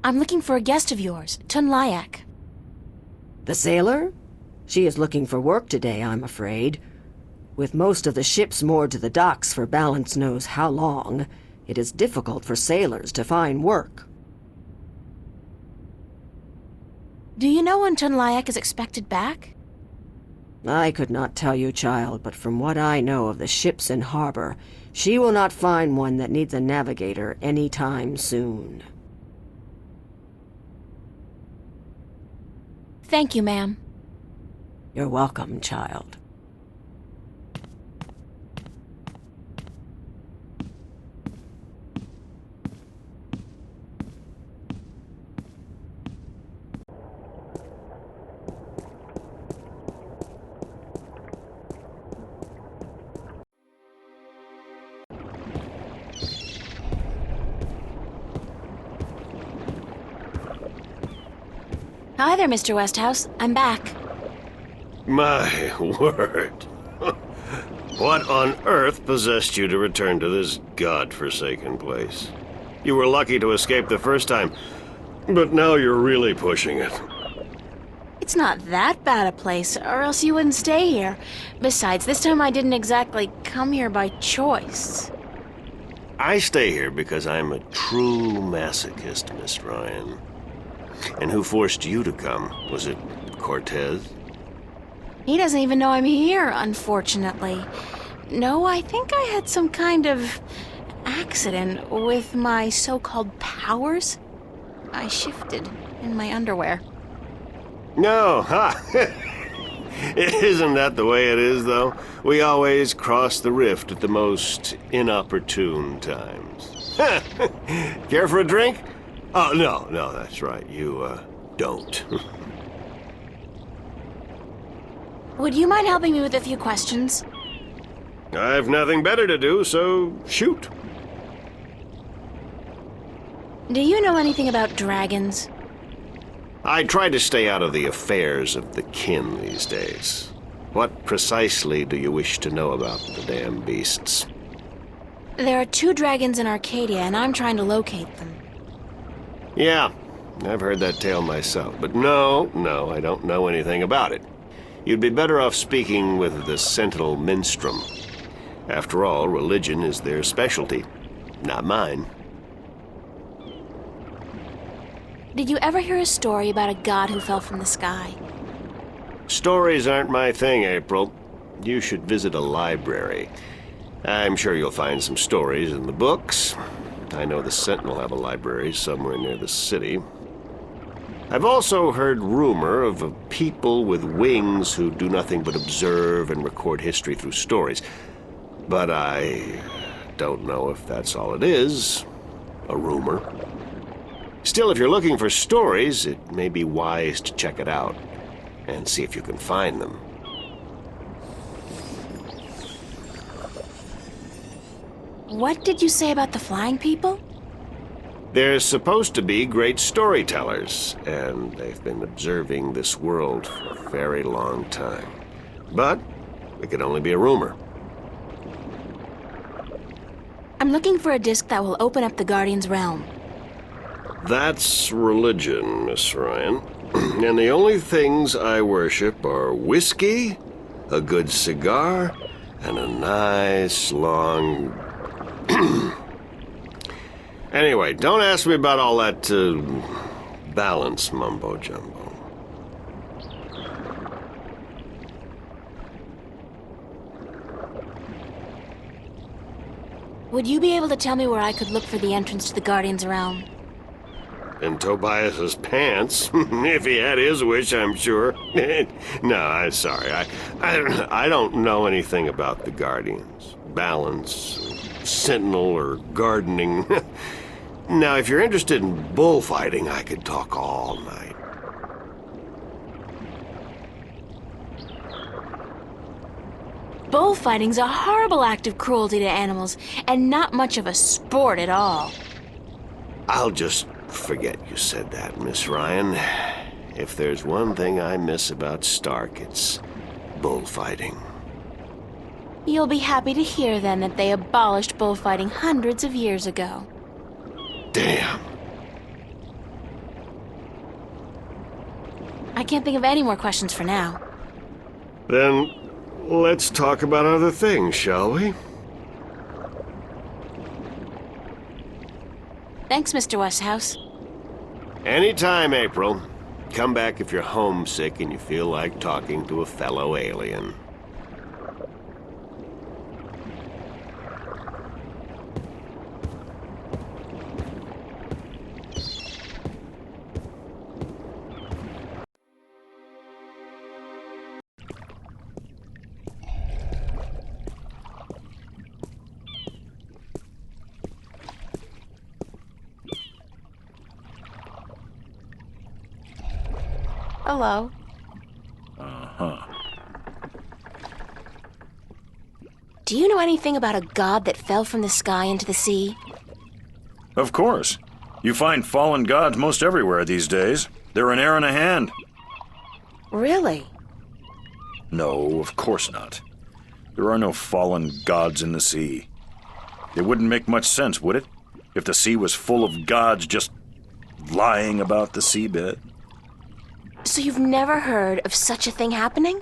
I'm looking for a guest of yours, Tun Layak.
The sailor? She is looking for work today, I'm afraid. With most of the ships moored to the docks for balance knows how long, it is difficult for sailors to find work.
Do you know when Tun Layak is expected back?
I could not tell you, child, but from what I know of the ships in harbor, she will not find one that needs a navigator any time soon.
Thank you, ma'am.
You're welcome, child.
Hi there, Mr. Westhouse. I'm back.
My word. What on earth possessed you to return to this godforsaken place? You were lucky to escape the first time, but now you're really pushing it.
It's not that bad a place, or else you wouldn't stay here. Besides, this time I didn't exactly come here by choice.
I stay here because I'm a true masochist, Miss Ryan. And who forced you to come? Was it Cortez?
He doesn't even know I'm here, unfortunately. No, I think I had some kind of accident with my so-called powers. I shifted in my underwear.
No, ha! Isn't that the way it is, though? We always cross the rift at the most inopportune times. Care for a drink? Oh, no, that's right. You, don't.
Would you mind helping me with a few questions?
I've nothing better to do, so shoot.
Do you know anything about dragons?
I try to stay out of the affairs of the kin these days. What precisely do you wish to know about the damn beasts?
There are 2 dragons in Arcadia, and I'm trying to locate them.
Yeah, I've heard that tale myself, but no, I don't know anything about it. You'd be better off speaking with the Sentinel Minstrom. After all, religion is their specialty, not mine.
Did you ever hear a story about a god who fell from the sky?
Stories aren't my thing, April. You should visit a library. I'm sure you'll find some stories in the books. I know the Sentinel have a library somewhere near the city. I've also heard rumor of a people with wings who do nothing but observe and record history through stories. But I don't know if that's all it is. A rumor. Still, if you're looking for stories, it may be wise to check it out and see if you can find them.
What did you say about the flying people?
They're supposed to be great storytellers, and they've been observing this world for a very long time. But it could only be a rumor.
I'm looking for a disc that will open up the Guardian's realm.
That's religion, Miss Ryan. And the only things I worship are whiskey, a good cigar, and a nice long... Anyway, don't ask me about all that, balance mumbo-jumbo.
Would you be able to tell me where I could look for the entrance to the Guardian's realm?
In Tobias's pants, if he had his wish, I'm sure. No, I'm sorry. I don't know anything about the Guardians. Balance, Sentinel, or gardening. Now, if you're interested in bullfighting, I could talk all night.
Bullfighting's a horrible act of cruelty to animals, and not much of a sport at all.
I'll just forget you said that, Miss Ryan. If there's one thing I miss about Stark, it's bullfighting.
You'll be happy to hear then that they abolished bullfighting hundreds of years ago.
Damn.
I can't think of any more questions for now.
Then let's talk about other things, shall we?
Thanks, Mr. Westhouse.
Anytime, April. Come back if you're homesick and you feel like talking to a fellow alien.
Hello. Do you know anything about a god that fell from the sky into the sea?
Of course. You find fallen gods most everywhere these days. They're an air and a hand.
Really?
No, of course not. There are no fallen gods in the sea. It wouldn't make much sense, would it? If the sea was full of gods just lying about the seabed.
So you've never heard of such a thing happening?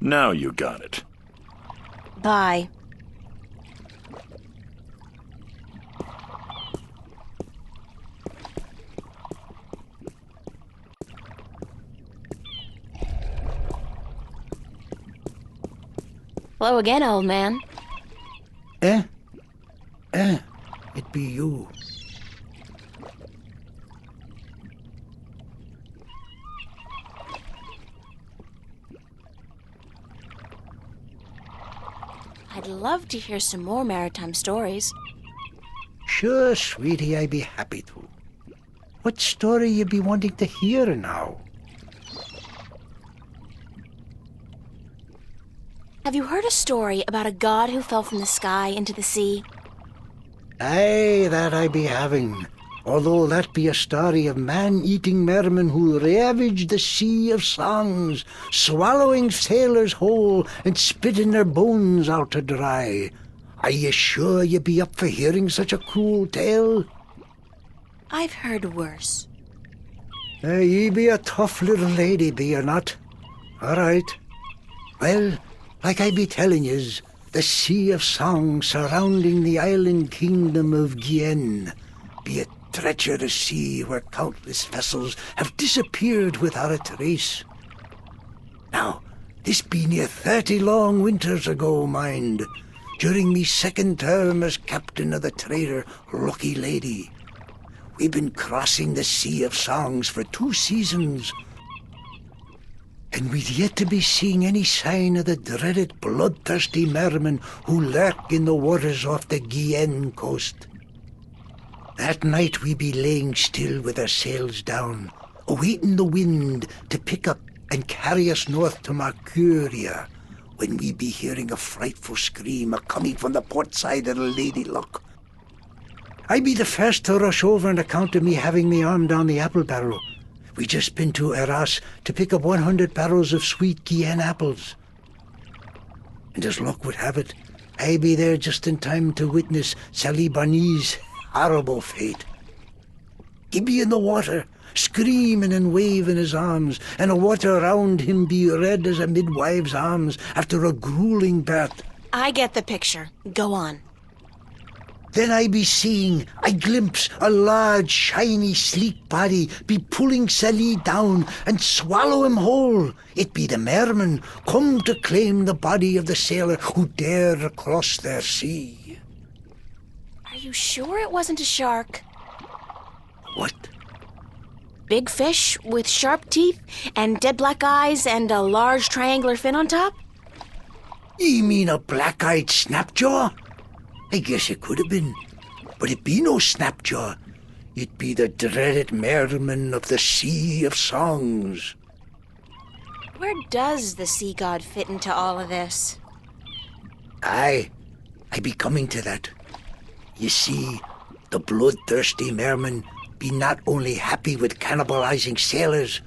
Now you got it.
Bye. Hello again, old man.
It be you.
I'd love to hear some more maritime stories.
Sure, sweetie, I be happy to. What story you be wanting to hear now?
Have you heard a story about a god who fell from the sky into the sea?
Aye, that I be having. Although that be a story of man-eating mermen who ravaged the sea of songs, swallowing sailors whole and spitting their bones out to dry. Are you sure you be up for hearing such a cruel tale?
I've heard worse.
Ye be a tough little lady, be you not? All right. Well, like I be telling yous, the sea of song surrounding the island kingdom of Gien be a treacherous sea where countless vessels have disappeared without a trace. Now, this be near 30 long winters ago, mind, during me second term as captain of the trader Lucky Lady. We've been crossing the Sea of Songs for 2 seasons, and we'd yet to be seeing any sign of the dreaded bloodthirsty mermen who lurk in the waters off the Guyenne coast. That night we be laying still with our sails down, awaiting the wind to pick up and carry us north to Mercuria, when we be hearing a frightful scream a-coming from the port side of the Lady Luck. I be the first to rush over on account of me having me arm down the apple barrel. We just been to Arras to pick up 100 barrels of sweet Guyenne apples. And as luck would have it, I be there just in time to witness Sally Barney's horrible fate. He be in the water, screaming and waving his arms, and the water around him be red as a midwife's arms after a grueling birth.
I get the picture. Go on.
Then I glimpse a large, shiny, sleek body be pulling Sally down and swallow him whole. It be the mermen come to claim the body of the sailor who dared cross their sea.
Are you sure it wasn't a shark?
What?
Big fish with sharp teeth and dead black eyes and a large triangular fin on top?
Ye mean a black-eyed snapjaw? I guess it could have been, but it be no snapjaw. It be the dreaded merman of the Sea of Songs.
Where does the sea god fit into all of this?
Aye, I be coming to that. You see, the bloodthirsty merman be not only happy with cannibalizing sailors,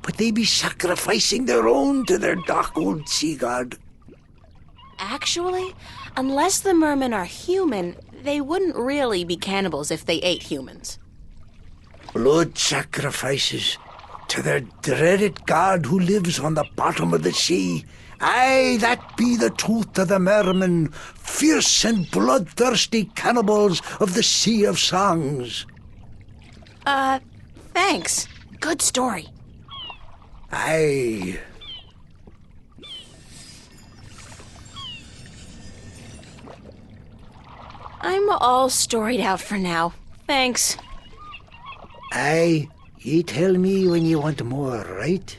but they be sacrificing their own to their dark old sea god.
Actually, unless the mermen are human, they wouldn't really be cannibals if they ate humans.
Blood sacrifices to their dreaded god who lives on the bottom of the sea. Aye, that be the truth of the mermen, fierce and bloodthirsty cannibals of the Sea of Songs.
Thanks. Good story.
Aye.
I'm all storied out for now. Thanks.
Aye, ye tell me when ye want more, right?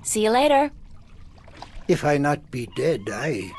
See you later.
If I not be dead, aye.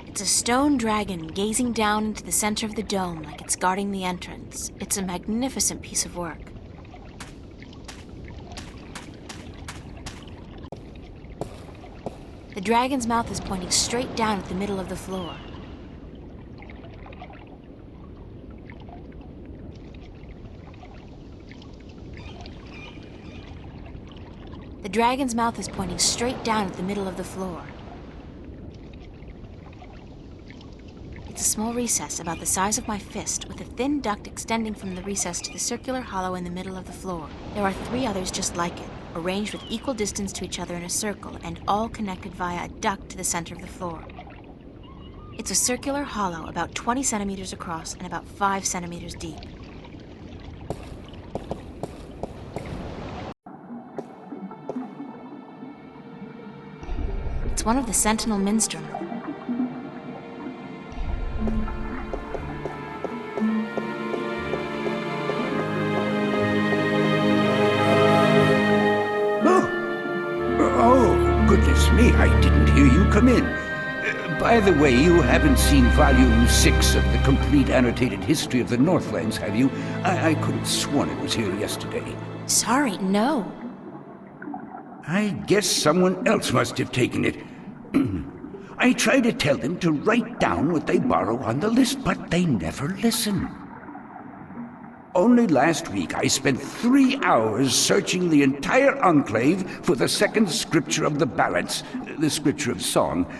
It's a stone dragon gazing down into the center of the dome like it's guarding the entrance. It's a magnificent piece of work. The dragon's mouth is pointing straight down at the middle of the floor. The dragon's mouth is pointing straight down at the middle of the floor. It's a small recess about the size of my fist, with a thin duct extending from the recess to the circular hollow in the middle of the floor. There are 3 others just like it, arranged with equal distance to each other in a circle, and all connected via a duct to the center of the floor. It's a circular hollow about 20 centimeters across and about 5 centimeters deep. It's one of the Sentinel Minstrel.
Goodness me, I didn't hear you come in. By the way, you haven't seen Volume 6 of the Complete Annotated History of the Northlands, have you? I could have sworn it was here yesterday.
Sorry, no.
I guess someone else must have taken it. I try to tell them to write down what they borrow on the list, but they never listen. Only last week I spent 3 hours searching the entire enclave for the second scripture of the balance, the scripture of song,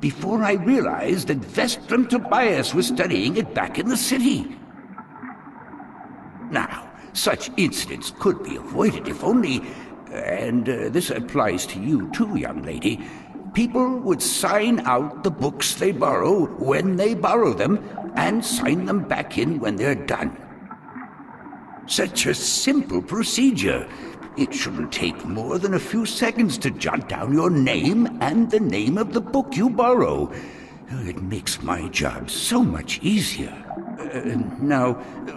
before I realized that Vestrum Tobias was studying it back in the city. Now, such incidents could be avoided if only, and this applies to you too, young lady, people would sign out the books they borrow when they borrow them and sign them back in when they're done. Such a simple procedure. It shouldn't take more than a few seconds to jot down your name and the name of the book you borrow. It makes my job so much easier. Now,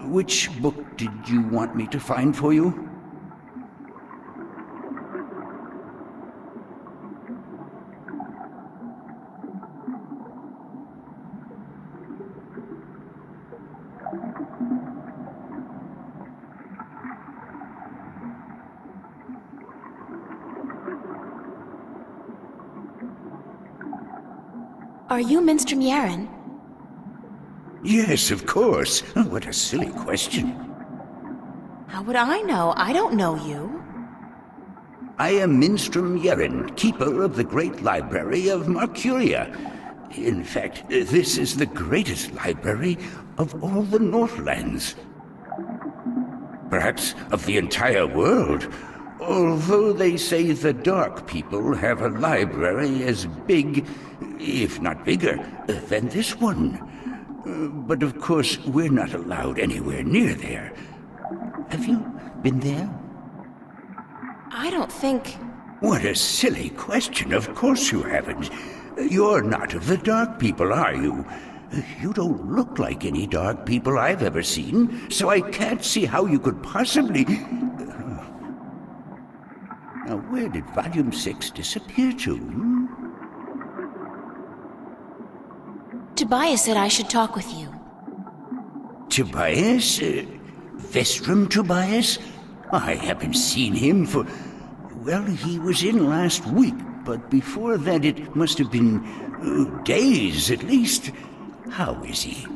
which book did you want me to find for you?
Are you Minstrom Yaren?
Yes, of course. Oh, what a silly question.
How would I know? I don't know you.
I am Minstrom Yaren, keeper of the great library of Mercuria. In fact, this is the greatest library of all the Northlands. Perhaps of the entire world. Although they say the Dark people have a library as big, if not bigger, than this one. But of course, we're not allowed anywhere near there. Have you been there?
I don't think...
What a silly question. Of course you haven't. You're not of the Dark People, are you? You don't look like any Dark People I've ever seen, so I can't see how you could possibly... Now, where did Volume 6 disappear to?
Tobias said I should talk with you.
Tobias? Vestrum Tobias? I haven't seen him for... Well, he was in last week, but before that it must have been days at least. How is he?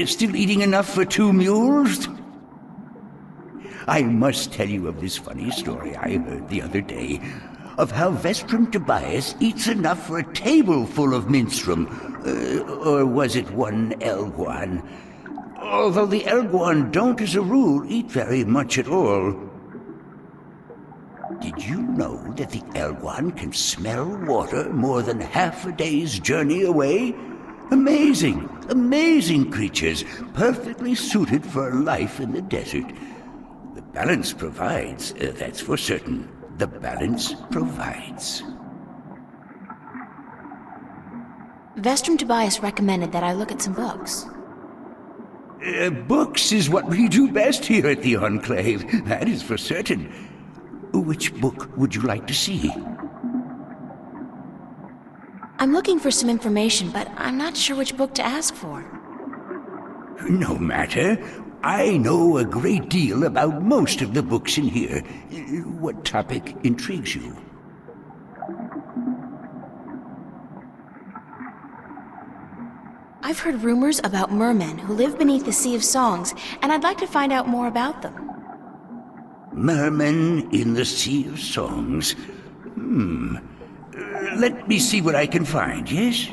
Still eating enough for 2 mules? I must tell you of this funny story I heard the other day, of how Vestrum Tobias eats enough for a table full of minstrum. Or was it one Elguan? Although the Elguan don't, as a rule, eat very much at all. Did you know that the Elguan can smell water more than half a day's journey away? Amazing, amazing creatures, perfectly suited for life in the desert. The balance provides, that's for certain. The balance provides.
Vestrum Tobias recommended that I look at some books.
Books is what we do best here at the Enclave, that is for certain. Which book would you like to see?
I'm looking for some information, but I'm not sure which book to ask for.
No matter. I know a great deal about most of the books in here. What topic intrigues you?
I've heard rumors about mermen who live beneath the Sea of Songs, and I'd like to find out more about them.
Mermen in the Sea of Songs. Let me see what I can find, yes?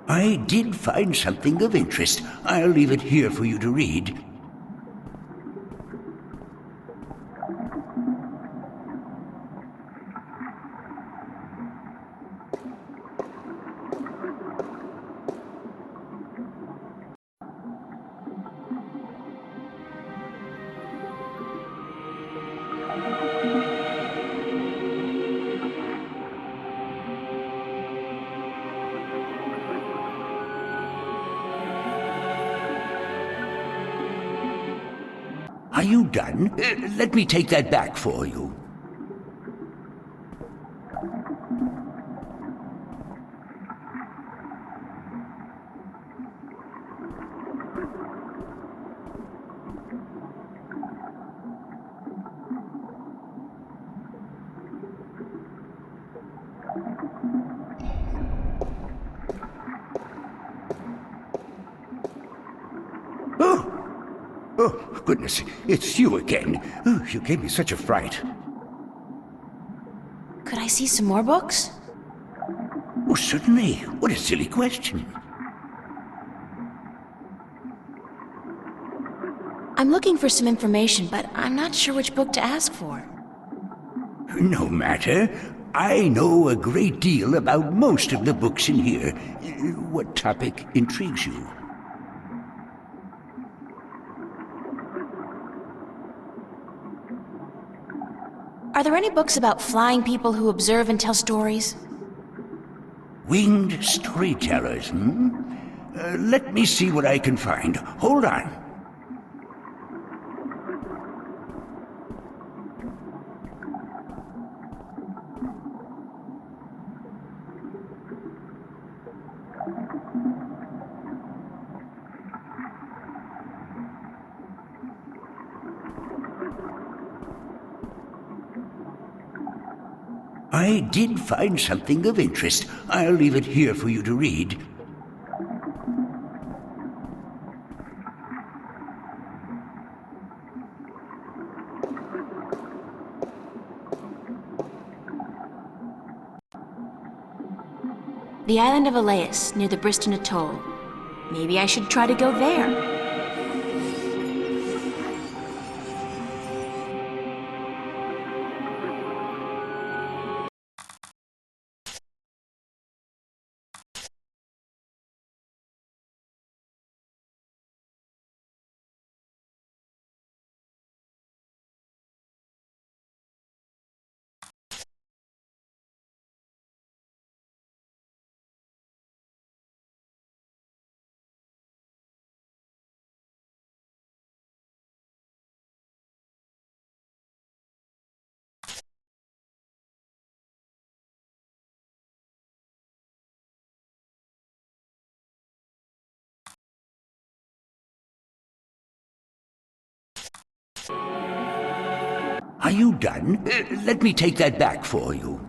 I did find something of interest. I'll leave it here for you to read. Are you done? Let me take that back for you. Oh, goodness, it's you again. Oh, you gave me such a fright.
Could I see some more books?
Oh, certainly. What a silly question.
I'm looking for some information, but I'm not sure which book to ask for.
No matter. I know a great deal about most of the books in here. What topic intrigues you?
Are there any books about flying people who observe and tell stories?
Winged storytellers, let me see what I can find. Hold on. I did find something of interest. I'll leave it here for you to read.
The island of Elias, near the Briston Atoll. Maybe I should try to go there.
Are you done? Let me take that back for you.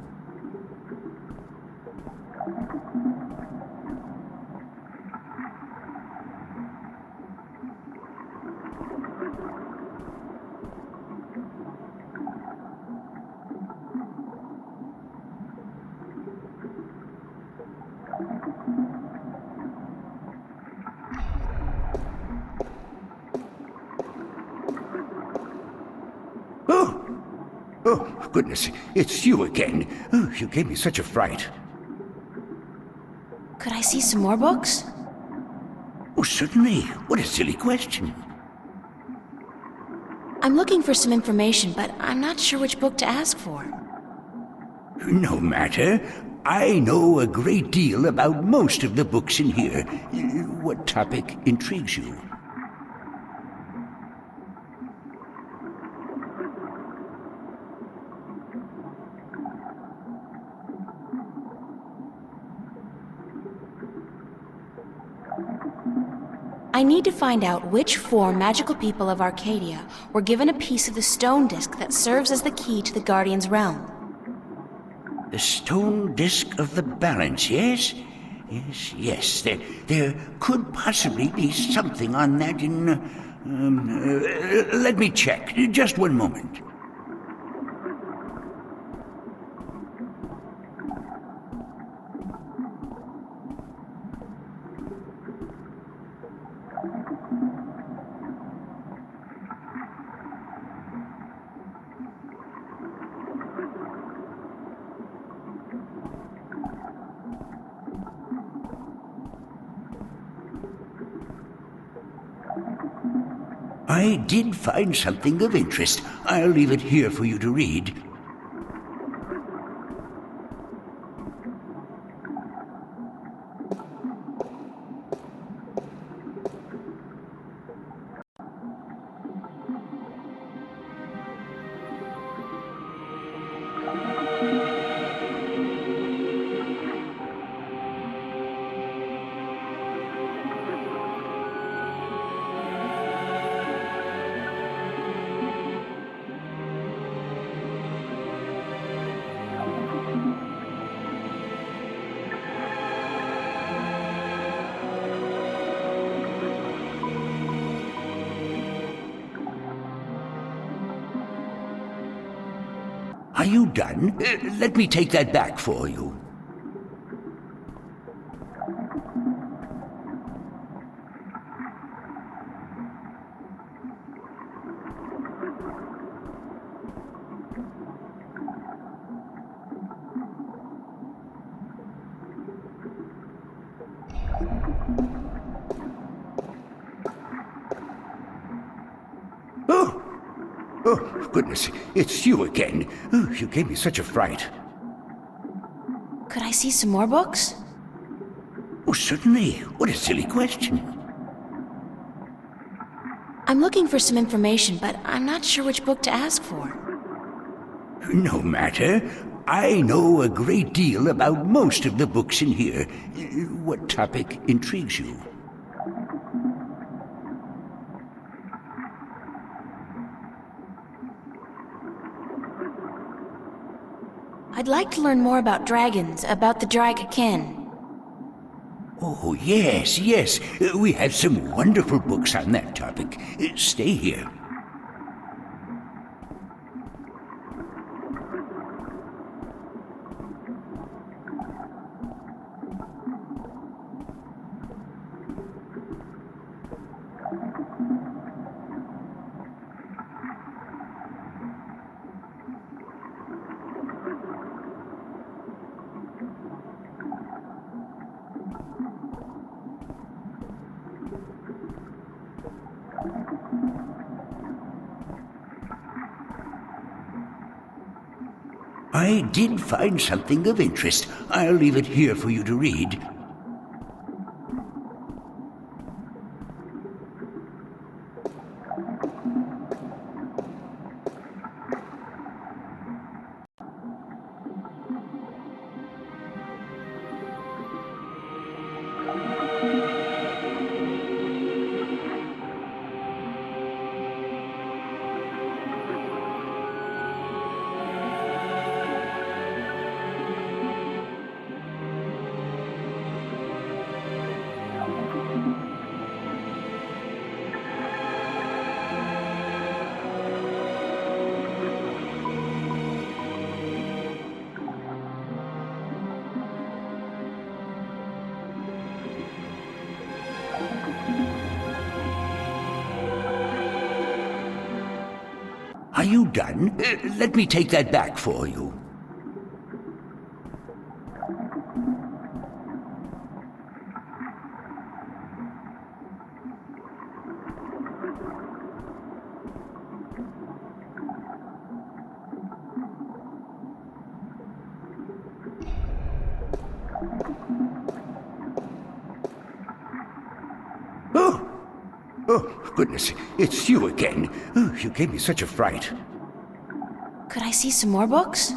Oh, goodness, it's you again. Oh, you gave me such a fright.
Could I see some more books?
Oh, certainly. What a silly question.
I'm looking for some information, but I'm not sure which book to ask for.
No matter. I know a great deal about most of the books in here. What topic intrigues you?
I need to find out which 4 magical people of Arcadia were given a piece of the stone disc that serves as the key to the Guardian's realm.
The stone disc of the balance, yes? Yes. There could possibly be something on that in... let me check. Just one moment. I did find something of interest. I'll leave it here for you to read. Are you done? Let me take that back for you. Oh, goodness, it's you again. Oh, you gave me such a fright.
Could I see some more books?
Oh, certainly. What a silly question.
I'm looking for some information, but I'm not sure which book to ask for.
No matter. I know a great deal about most of the books in here. What topic intrigues you?
I'd like to learn more about dragons, about the Dragakin.
Oh, yes. We have some wonderful books on that topic. Stay here. I did find something of interest. I'll leave it here for you to read. Are you done? Let me take that back for you. Oh, goodness, it's you again. Oh, you gave me such a fright.
Could I see some more books?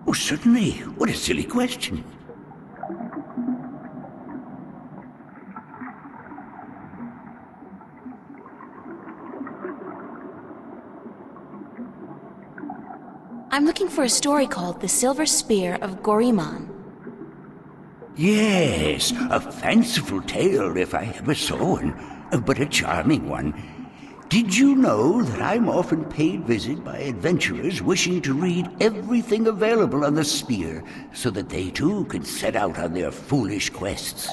Oh, certainly. What a silly question.
I'm looking for a story called The Silver Spear of Gorimon.
Yes, a fanciful tale if I ever saw one, but a charming one. Did you know that I'm often paid visit by adventurers wishing to read everything available on the spear so that they too can set out on their foolish quests?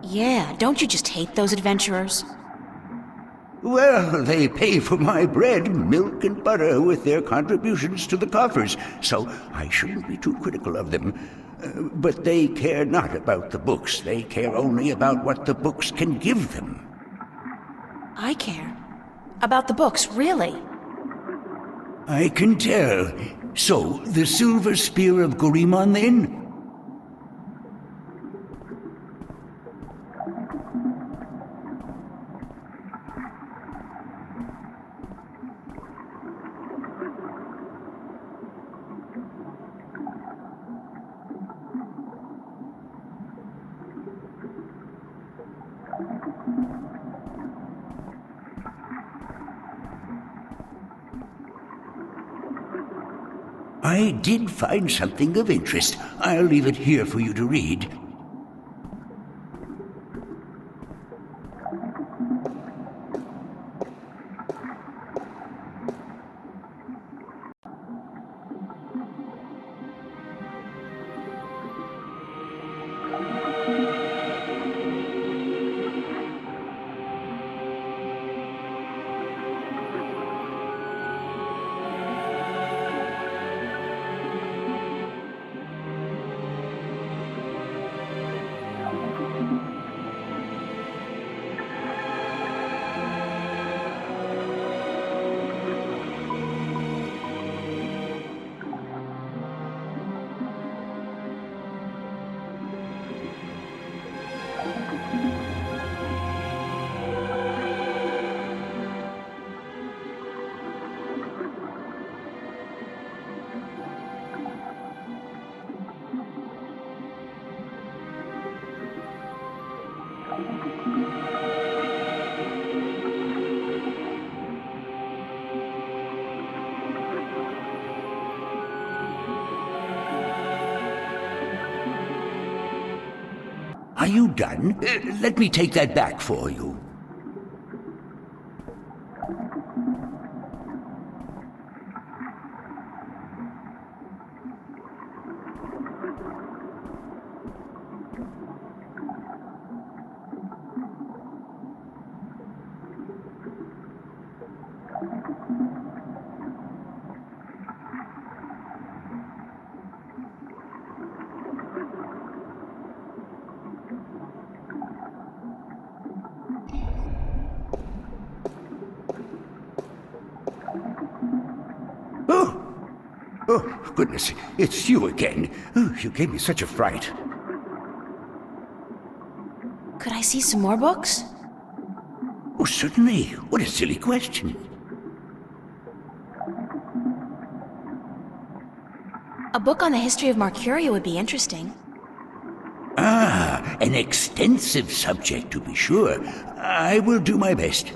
Yeah, don't you just hate those adventurers?
Well, they pay for my bread, milk, and butter with their contributions to the coffers, so I shouldn't be too critical of them. But they care not about the books. They care only about what the books can give them.
I care. About the books, really.
I can tell. So, the Silver Spear of Gorimon, then? I did find something of interest. I'll leave it here for you to read. Are you done? Let me take that back for you. goodness, it's you again. Oh, you gave me such a fright.
Could I see some more books?
Oh, certainly. What a silly question.
A book on the history of Marcuria would be interesting.
Ah, an extensive subject, to be sure. I will do my best.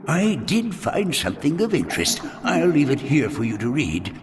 I did find something of interest. I'll leave it here for you to read.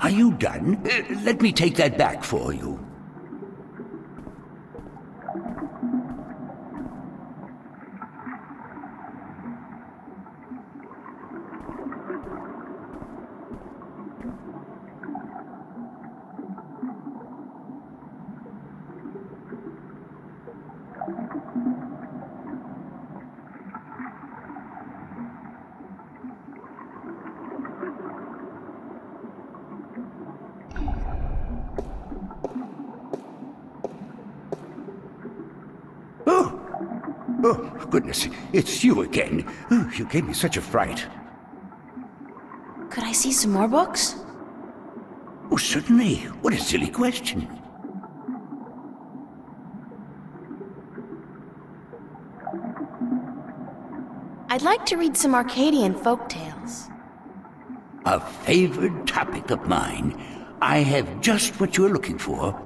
Are you done? Let me take that back for you. Oh, goodness, it's you again. Oh, you gave me such a fright.
Could I see some more books?
Oh, certainly. What a silly question.
I'd like to read some Arcadian folk tales.
A favored topic of mine. I have just what you're looking for.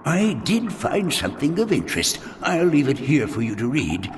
I did find something of interest. I'll leave it here for you to read.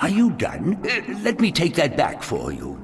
Are you done? Let me take that back for you.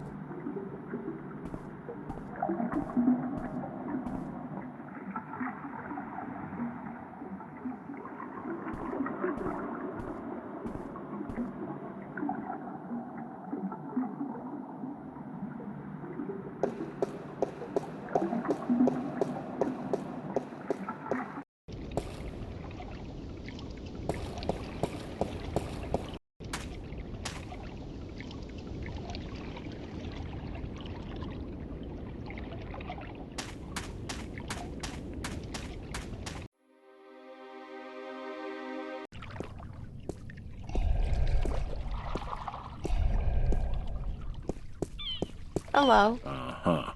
Hello.
Uh-huh.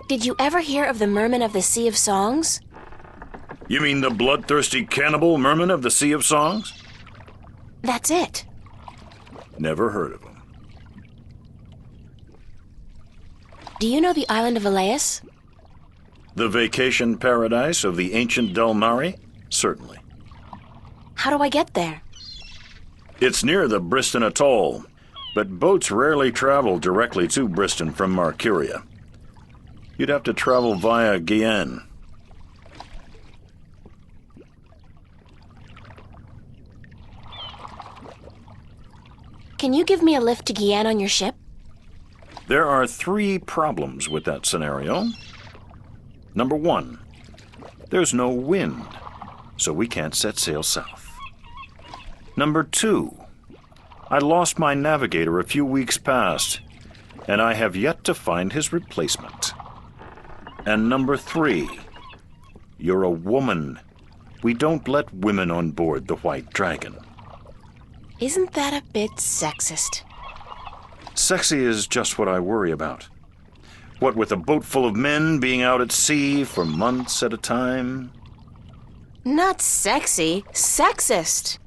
Did you ever hear of the Merman of the Sea of Songs?
You mean the bloodthirsty cannibal merman of the Sea of Songs?
That's it.
Never heard of him.
Do you know the island of Elias?
The vacation paradise of the ancient Del Mare? Certainly.
How do I get there?
It's near the Briston Atoll, but boats rarely travel directly to Briston from Marcuria. You'd have to travel via Guyenne.
Can you give me a lift to Guyenne on your ship?
There are 3 problems with that scenario. Number 1, there's no wind, so we can't set sail south. Number 2, I lost my navigator a few weeks past, and I have yet to find his replacement. And number 3, you're a woman. We don't let women on board the White Dragon.
Isn't that a bit sexist?
Sexy is just what I worry about. What with a boat full of men being out at sea for months at a time?
Not sexy, sexist.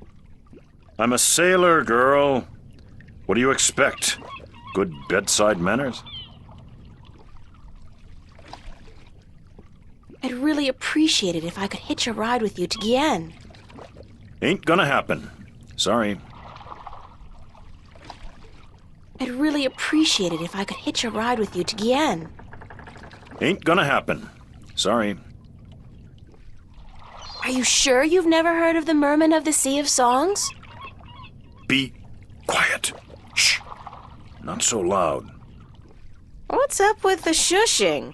I'm a sailor, girl. What do you expect? Good bedside manners?
I'd really appreciate it if I could hitch a ride with you to Guyenne.
Ain't gonna happen. Sorry.
I'd really appreciate it if I could hitch a ride with you to Guyenne.
Ain't gonna happen. Sorry.
Are you sure you've never heard of the Merman of the Sea of Songs?
Be quiet. Shh. Not so loud.
What's up with the shushing?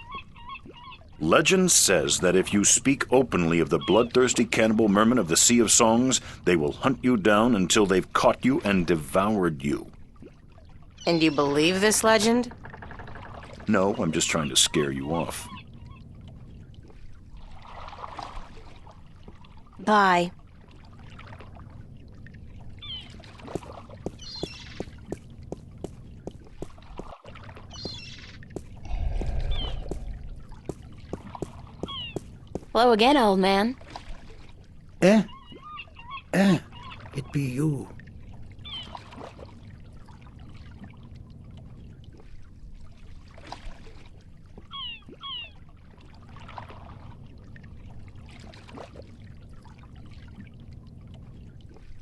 Legend says that if you speak openly of the bloodthirsty cannibal merman of the Sea of Songs, they will hunt you down until they've caught you and devoured you.
And you believe this legend?
No, I'm just trying to scare you off.
Bye. Hello again, old man.
It be you.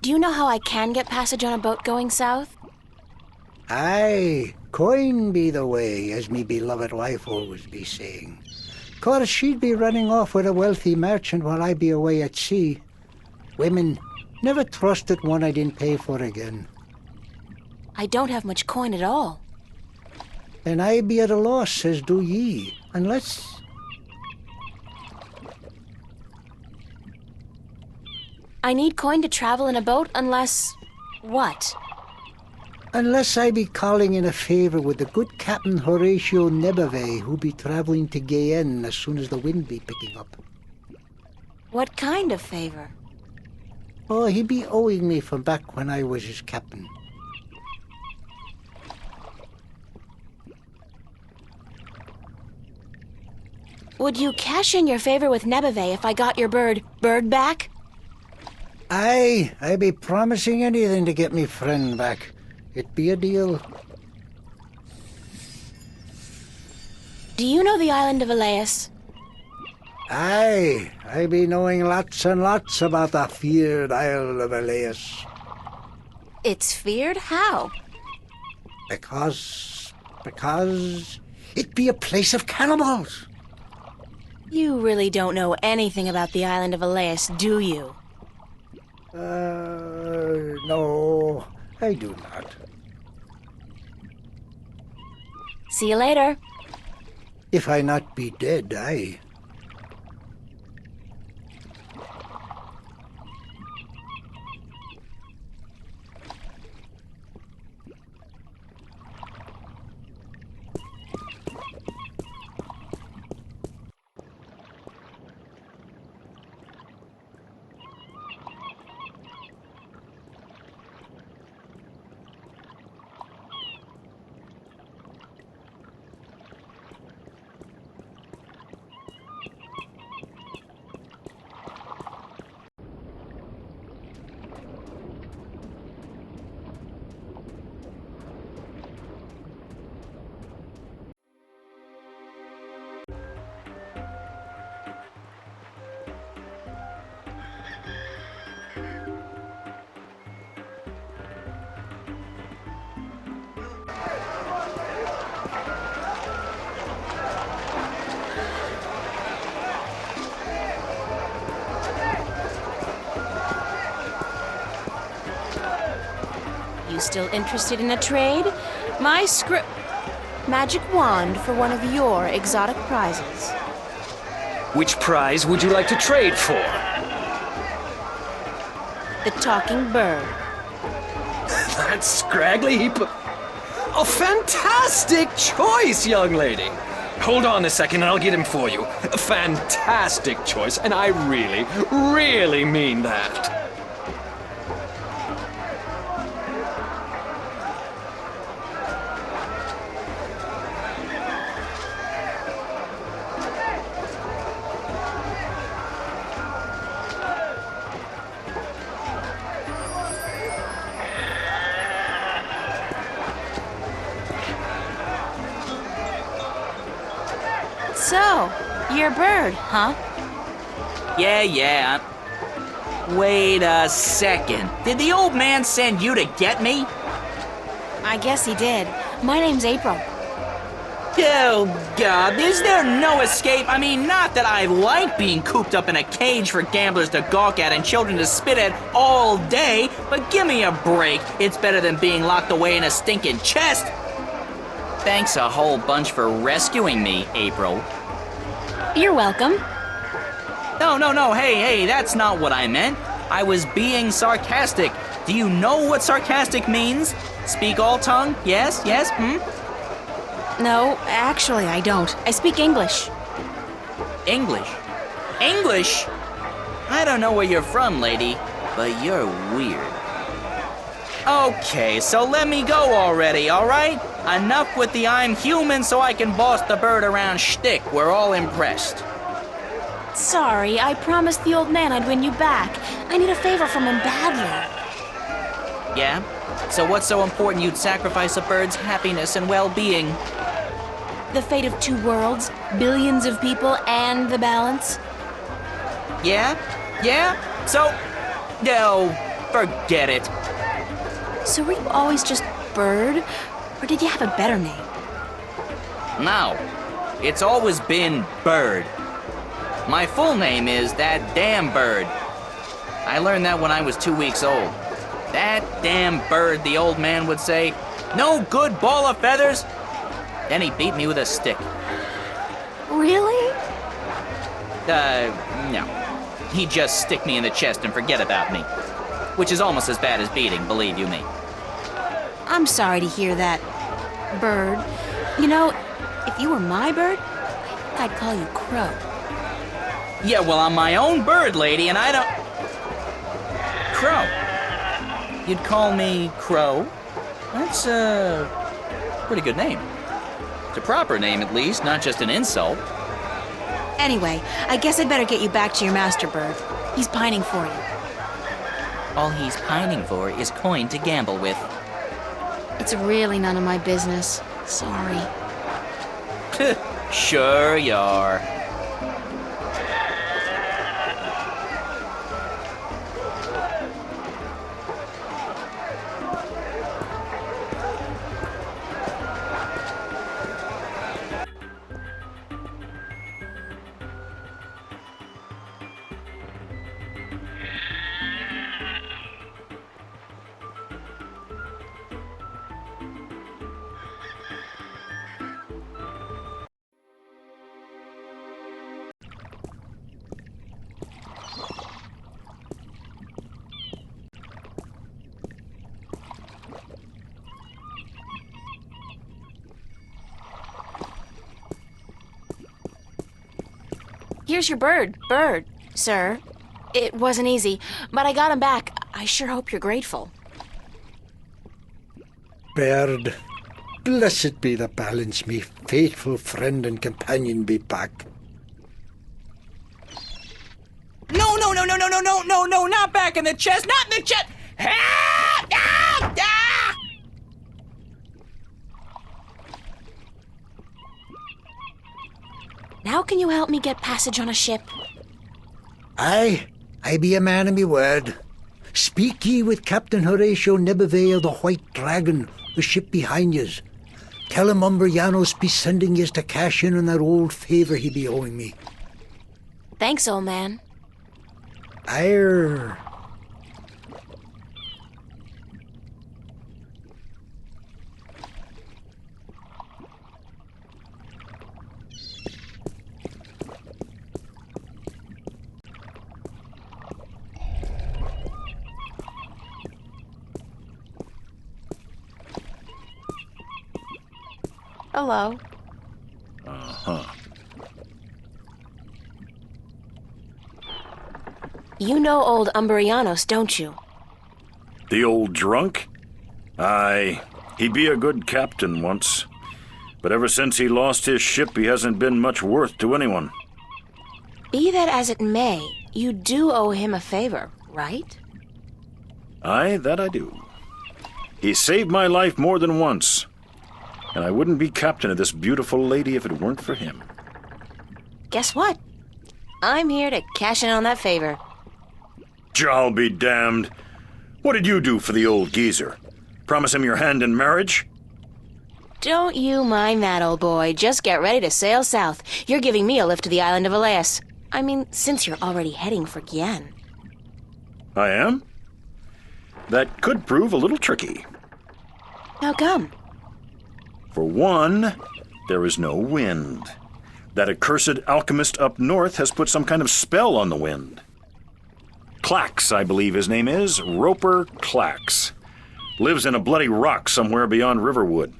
Do you know how I can get passage on a boat going south?
Aye, coin be the way, as me beloved wife always be saying. 'Course she'd be running off with a wealthy merchant while I be away at sea. Women, never trusted one I didn't pay for again.
I don't have much coin at all.
And I be at a loss, as do ye, unless...
I need coin to travel in a boat unless... what?
Unless I be calling in a favor with the good Captain Horatio Nebave, who be traveling to Guyenne as soon as the wind be picking up.
What kind of favor?
Oh, he be owing me from back when I was his captain.
Would you cash in your favor with Nebave if I got your bird back?
Aye, I be promising anything to get me friend back. It be a deal.
Do you know the island of Elias?
Aye, I be knowing lots and lots about the feared Isle of Elias.
It's feared? How?
Because it be a place of cannibals.
You really don't know anything about the island of Elias, do you?
No, I do not.
See you later.
If I not be dead, aye.
You still interested in a trade? My magic wand for one of your exotic prizes.
Which prize would you like to trade for?
The talking bird.
That scraggly heap of... A fantastic choice, young lady! Hold on a second and I'll get him for you. A fantastic choice, and I really, really mean that.
So, you're a bird, huh?
Yeah. Wait a second. Did the old man send you to get me?
I guess he did. My name's April.
Oh, God, is there no escape? I mean, not that I like being cooped up in a cage for gamblers to gawk at and children to spit at all day, but give me a break. It's better than being locked away in a stinking chest. Thanks a whole bunch for rescuing me, April.
You're welcome.
No, hey, that's not what I meant. I was being sarcastic. Do you know what sarcastic means? Speak all tongue? Yes,
No, actually, I don't. I speak English.
English? I don't know where you're from, lady, but you're weird. Okay, so let me go already, alright? Enough with the I'm human so I can boss the bird around shtick. We're all impressed.
Sorry, I promised the old man I'd win you back. I need a favor from him badly.
Yeah? So what's so important you'd sacrifice a bird's happiness and well-being?
The fate of two worlds, billions of people, and the balance.
Yeah? So... No, forget it.
So were you always just Bird? Or did you have a better name?
No. It's always been Bird. My full name is That Damn Bird. I learned that when I was 2 weeks old. That damn bird, the old man would say. No good ball of feathers. Then he beat me with a stick.
Really?
No. He'd just stick me in the chest and forget about me. Which is almost as bad as beating, believe you me.
I'm sorry to hear that, Bird. You know, if you were my bird, I'd call you Crow.
Yeah, well, I'm my own bird, lady, and I don't... Crow. You'd call me Crow? That's a pretty good name. It's a proper name, at least, not just an insult.
Anyway, I guess I'd better get you back to your master bird. He's pining for you.
All he's pining for is coin to gamble with.
It's really none of my business. Sorry.
Sure you are.
Here's your bird, sir. It wasn't easy, but I got him back. I sure hope you're grateful.
Bird, blessed be the balance, me faithful friend and companion be back.
No, not back in the chest, not in the chest!
Now can you help me get passage on a ship?
I be a man of me word. Speak ye with Captain Horatio Nebervale, the White Dragon, the ship behind yous. Tell him Umbrianos be sending yous to cash in on that old favour he be owing me.
Thanks, old man.
Arr.
Hello.
Uh-huh.
You know old Umbrianos, don't you?
The old drunk? Aye, he be a good captain once. But ever since he lost his ship, he hasn't been much worth to anyone.
Be that as it may, you do owe him a favor, right?
Aye, that I do. He saved my life more than once. And I wouldn't be captain of this beautiful lady if it weren't for him.
Guess what? I'm here to cash in on that favor.
I'll be damned. What did you do for the old geezer? Promise him your hand in marriage?
Don't you mind that, old boy. Just get ready to sail south. You're giving me a lift to the island of Elias. I mean, since you're already heading for Gien.
I am? That could prove a little tricky.
How come?
For one, there is no wind. That accursed alchemist up north has put some kind of spell on the wind. Clax, I believe his name is, Roper Clax. Lives in a bloody rock somewhere beyond Riverwood.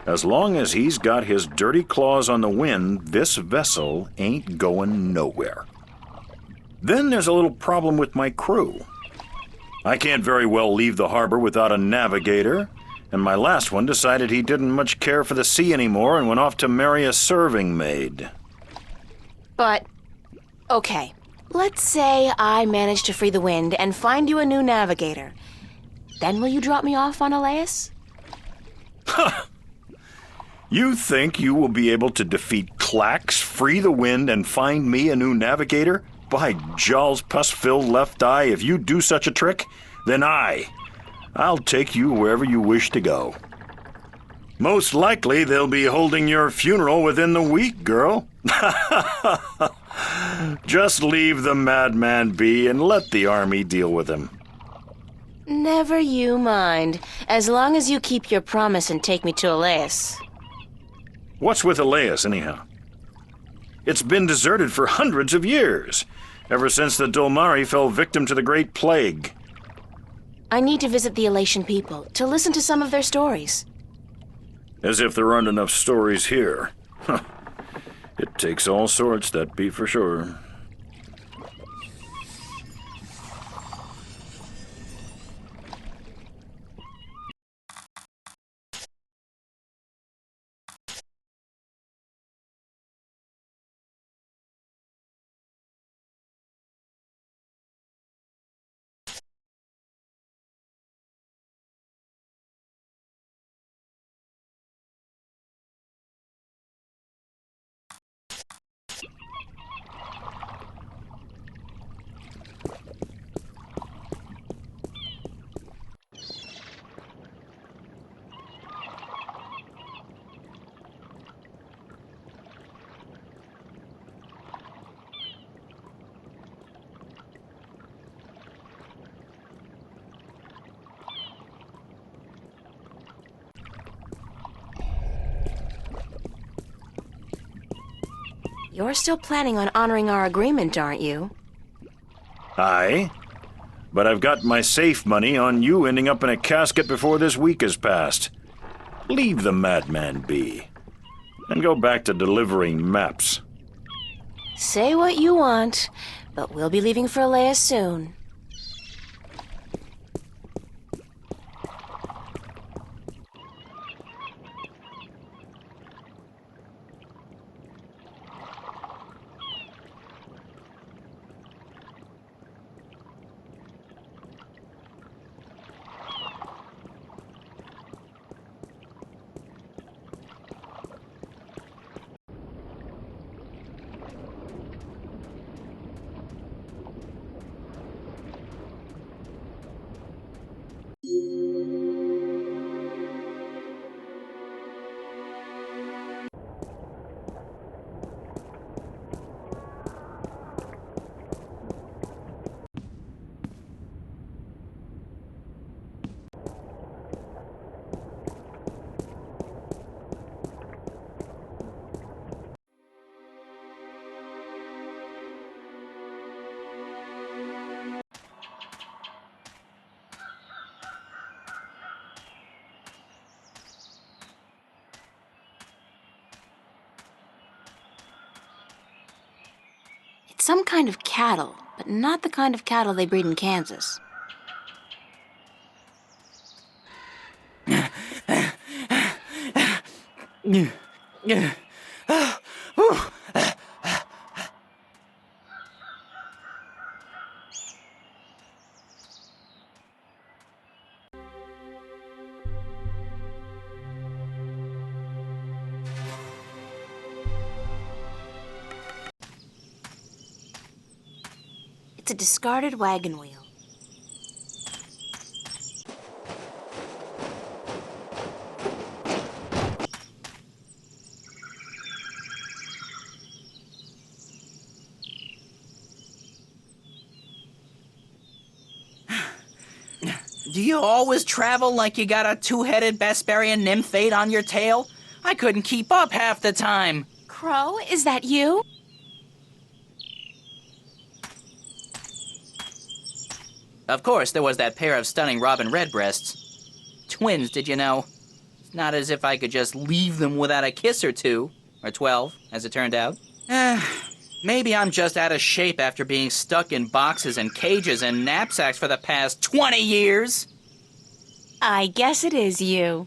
As long as he's got his dirty claws on the wind, this vessel ain't going nowhere. Then there's a little problem with my crew. I can't very well leave the harbor without a navigator, and my last one decided he didn't much care for the sea anymore and went off to marry a serving maid.
But, okay. Let's say I manage to free the wind and find you a new navigator. Then will you drop me off on Elias?
Ha! You think you will be able to defeat Clax, free the wind, and find me a new navigator? By Jaw's pus-filled left eye, if you do such a trick, then I'll take you wherever you wish to go. Most likely they'll be holding your funeral within the week, girl. Just leave the madman be and let the army deal with him.
Never you mind, as long as you keep your promise and take me to Elias.
What's with Elias, anyhow? It's been deserted for hundreds of years, ever since the Dolmari fell victim to the Great Plague.
I need to visit the Elation people, to listen to some of their stories.
As if there aren't enough stories here. Huh. It takes all sorts, that be for sure.
You're still planning on honoring our agreement, aren't you?
Aye. But I've got my safe money on you ending up in a casket before this week has passed. Leave the madman be. And go back to delivering maps.
Say what you want, but we'll be leaving for Elias soon. It's some kind of cattle, but not the kind of cattle they breed in Kansas. It's a discarded wagon wheel.
Do you always travel like you got a two-headed Besparian nymphate on your tail? I couldn't keep up half the time.
Crow, is that you?
Of course, there was that pair of stunning robin redbreasts. Twins, did you know? It's not as if I could just leave them without a kiss or two. Or 12, as it turned out. Maybe I'm just out of shape after being stuck in boxes and cages and knapsacks for the past 20 years.
I guess it is you.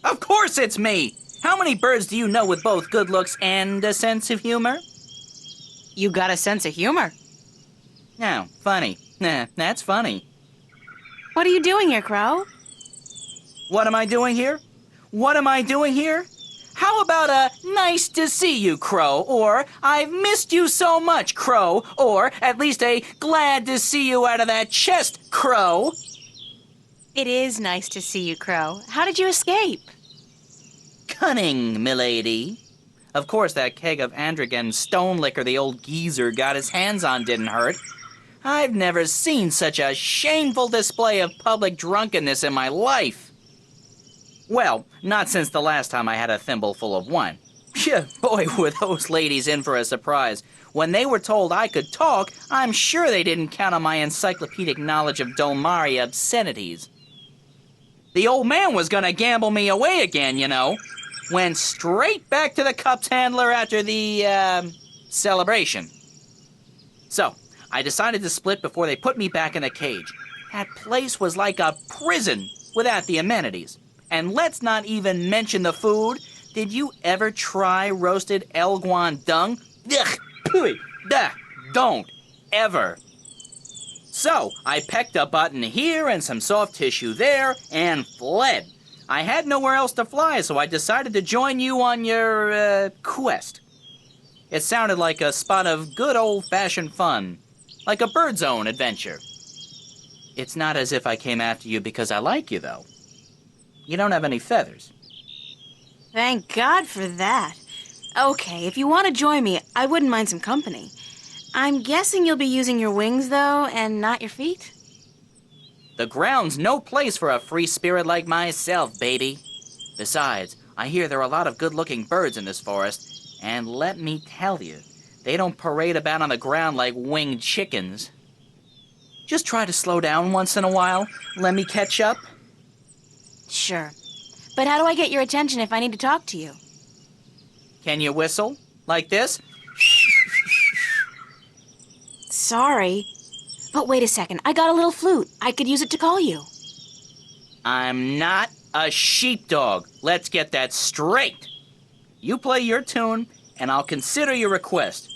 Of course it's me! How many birds do you know with both good looks and a sense of humor?
You got a sense of humor.
No, funny. Nah, that's funny.
What are you doing here, Crow?
What am I doing here? What am I doing here? How about a nice to see you, Crow, or I've missed you so much, Crow, or at least a glad to see you out of that chest, Crow?
It is nice to see you, Crow. How did you escape?
cunning, milady. Of course, that keg of Androgen stone liquor the old geezer got his hands on didn't hurt. I've never seen such a shameful display of public drunkenness in my life. Well, not since the last time I had a thimbleful of wine. Yeah, boy, were those ladies in for a surprise. When they were told I could talk, I'm sure they didn't count on my encyclopedic knowledge of Dolmari obscenities. The old man was gonna gamble me away again, you know. Went straight back to the cups handler after the, celebration. So, I decided to split before they put me back in the cage. That place was like a prison without the amenities. And let's not even mention the food. Did you ever try roasted Elguan dung? Ugh, pooey, duh, don't, ever. So, I pecked a button here and some soft tissue there and fled. I had nowhere else to fly, so I decided to join you on your, quest. It sounded like a spot of good old-fashioned fun. Like a Bird Zone adventure. It's not as if I came after you because I like you, though. You don't have any feathers.
Thank God for that. Okay, if you want to join me, I wouldn't mind some company. I'm guessing you'll be using your wings, though, and not your feet?
The ground's no place for a free spirit like myself, baby. Besides, I hear there are a lot of good-looking birds in this forest, and let me tell you, they don't parade about on the ground like winged chickens. Just try to slow down once in a while. Let me catch up.
Sure. But how do I get your attention if I need to talk to you?
Can you whistle? Like this?
Sorry. But wait a second, I got a little flute. I could use it to call you.
I'm not a sheepdog. Let's get that straight. You play your tune, and I'll consider your request.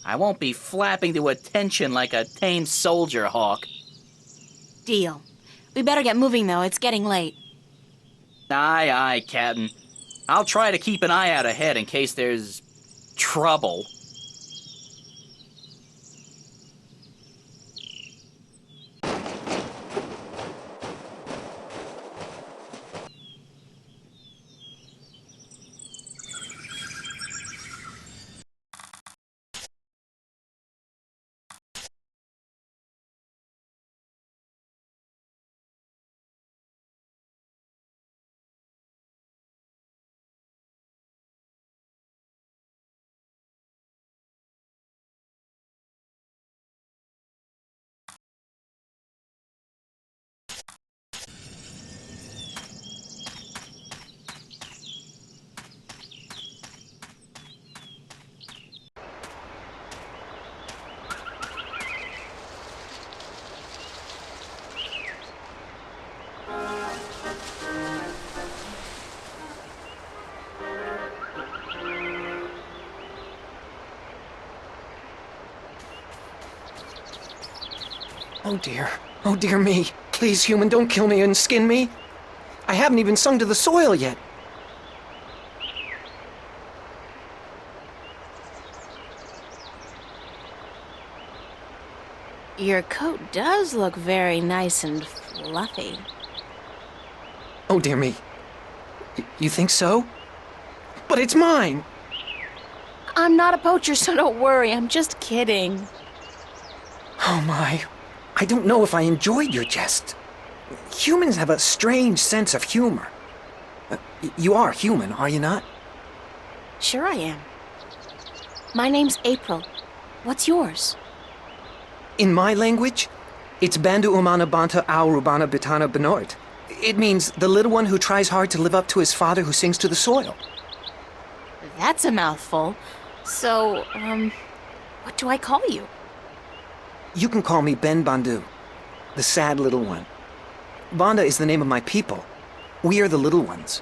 I won't be flapping to attention like a tame soldier hawk.
Deal. We better get moving, though. It's getting late.
Aye, aye, Captain. I'll try to keep an eye out ahead in case there's trouble.
Oh dear. Oh dear me. Please, human, don't kill me and skin me. I haven't even sung to the soil yet.
Your coat does look very nice and fluffy.
Oh dear me. You think so? But it's mine!
I'm not a poacher, so don't worry. I'm just kidding.
Oh my. I don't know if I enjoyed your jest. Humans have a strange sense of humor. You are human, are you not?
Sure I am. My name's April. What's yours?
In my language, it's Bandu Umana Banta Au Rubana Bitana Benoit. It means the little one who tries hard to live up to his father who sings to the soil.
That's a mouthful. So, what do I call you?
You can call me Ben Bandu, the sad little one. Banda is the name of my people. We are the little ones.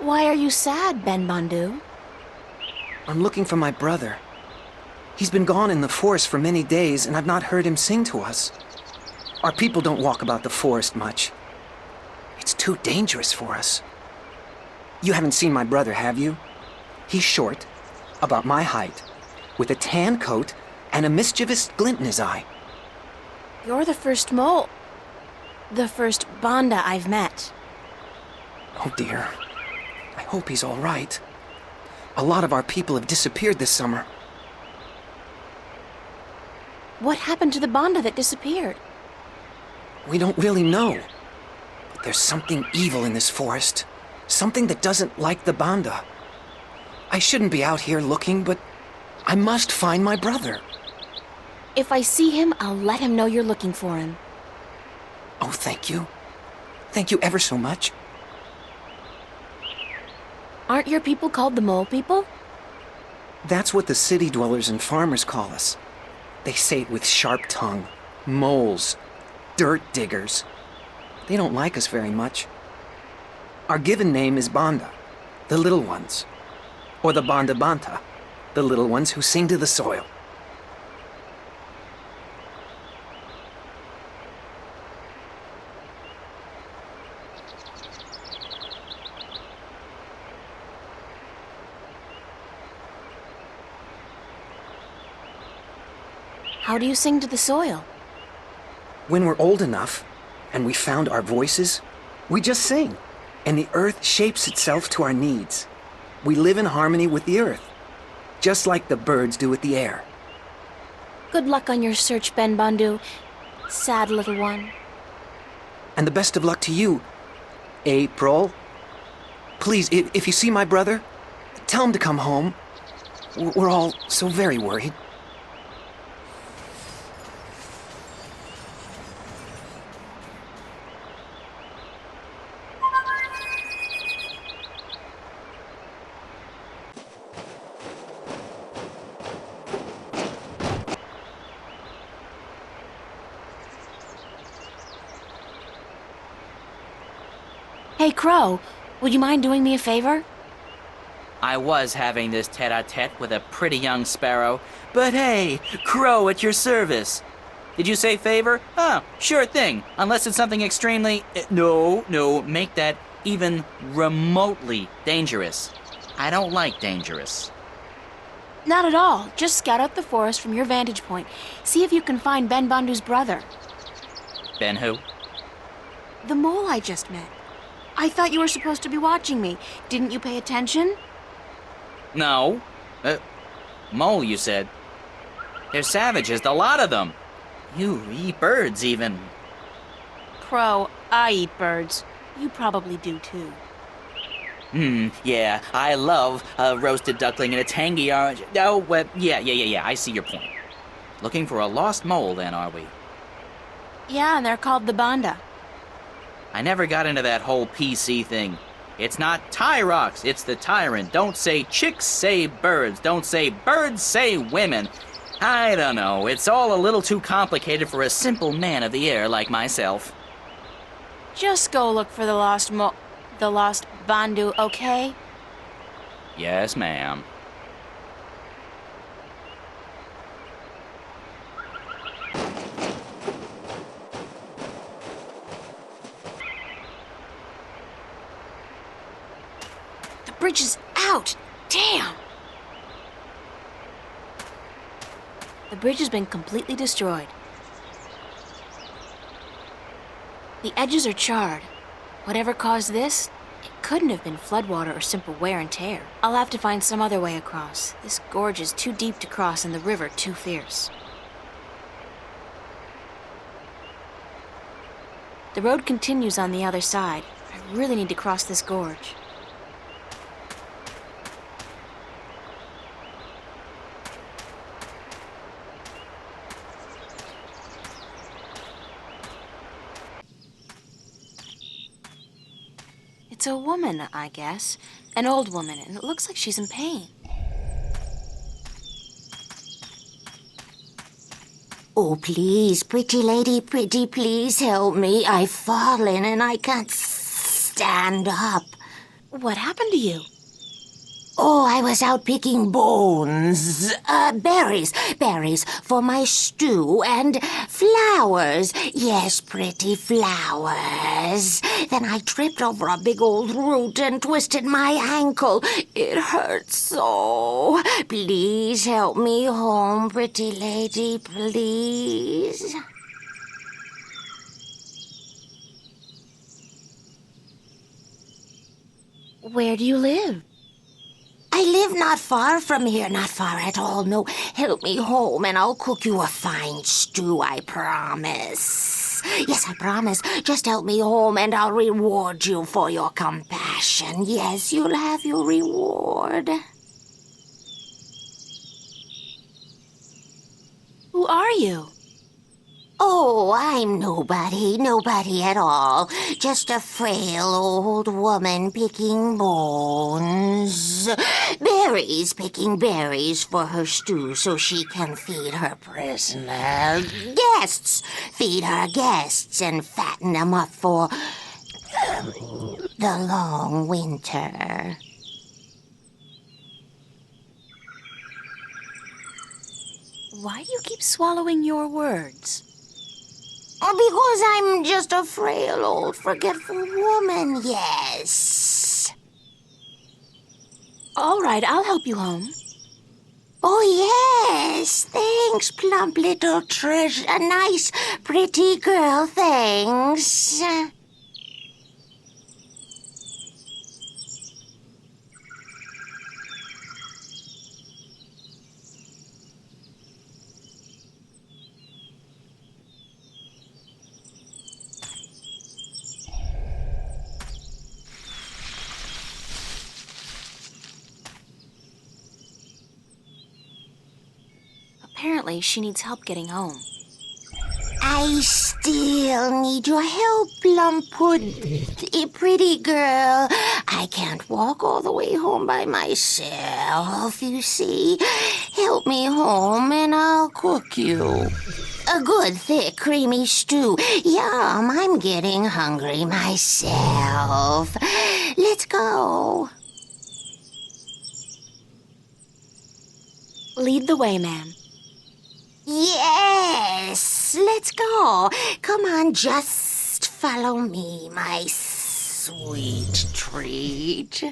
Why are you sad, Ben Bandu?
I'm looking for my brother. He's been gone in the forest for many days, and I've not heard him sing to us. Our people don't walk about the forest much. It's too dangerous for us. You haven't seen my brother, have you? He's short, about my height, with a tan coat and a mischievous glint in his eye.
You're the first the first Banda I've met.
Oh dear. I hope he's all right. A lot of our people have disappeared this summer.
What happened to the Banda that disappeared?
We don't really know. But there's something evil in this forest. Something that doesn't like the Banda. I shouldn't be out here looking, but I must find my brother.
If I see him, I'll let him know you're looking for him.
Oh, thank you. Thank you ever so much.
Aren't your people called the Mole People?
That's what the city dwellers and farmers call us. They say it with sharp tongue. Moles. Dirt diggers. They don't like us very much. Our given name is Banda, the little ones. Or the Banda Banta, the little ones who sing to the soil.
How do you sing to the soil?
When we're old enough, and we found our voices, we just sing, and the earth shapes itself to our needs. We live in harmony with the earth, just like the birds do with the air.
Good luck on your search, Ben Bandu. Sad little one.
And the best of luck to you, April. Please, if you see my brother, tell him to come home. We're all so very worried.
Hey, Crow, would you mind doing me a favor?
I was having this tete-a-tete with a pretty young sparrow, but hey, Crow at your service. Did you say favor? Oh, sure thing, unless it's something extremely... No, make that even remotely dangerous. I don't like dangerous.
Not at all. Just scout out the forest from your vantage point. See if you can find Ben Bandu's brother.
Ben who?
The mole I just met. I thought you were supposed to be watching me. Didn't you pay attention?
No. Mole, you said. They're savages, a lot of them. You eat birds, even.
Crow, I eat birds. You probably do, too.
Yeah, I love a roasted duckling and a tangy orange. Oh, well, yeah, I see your point. Looking for a lost mole, then, are we?
Yeah, and they're called the Banda.
I never got into that whole PC thing. It's not Tyrox, it's the tyrant. Don't say chicks, say birds. Don't say birds, say women. I don't know, it's all a little too complicated for a simple man of the air like myself.
Just go look for the lost Bandu, okay?
Yes, ma'am.
The bridge is out! Damn! The bridge has been completely destroyed. The edges are charred. Whatever caused this, it couldn't have been floodwater or simple wear and tear. I'll have to find some other way across. This gorge is too deep to cross and the river too fierce. The road continues on the other side. I really need to cross this gorge. It's a woman, I guess. An old woman, and it looks like she's in pain.
Oh, please, pretty lady, pretty, please help me. I've fallen and I can't stand up.
What happened to you?
Oh, I was out picking bones. Berries for my stew, and flowers. Yes, pretty flowers. Then I tripped over a big old root and twisted my ankle. It hurts so. Please help me home, pretty lady, please.
Where do you live?
I live not far from here, not far at all. No, help me home and I'll cook you a fine stew, I promise. Yes, I promise. Just help me home and I'll reward you for your compassion. Yes, you'll have your reward.
Who are you?
Oh, I'm nobody at all. Just a frail old woman picking bones. Picking berries for her stew so she can feed her prisoner. Guests! Feed her guests and fatten them up for the long winter.
Why do you keep swallowing your words?
Because I'm just a frail old forgetful woman, yes.
All right, I'll help you home.
Oh, yes. Thanks, plump little treasure. A nice, pretty girl, thanks.
Apparently, she needs help getting home.
I still need your help, Plumpwood. Pretty girl. I can't walk all the way home by myself, you see. Help me home and I'll cook you a good, thick, creamy stew. Yum, I'm getting hungry myself. Let's go.
Lead the way, ma'am.
Yes, let's go. Come on, just follow me, my sweet treat.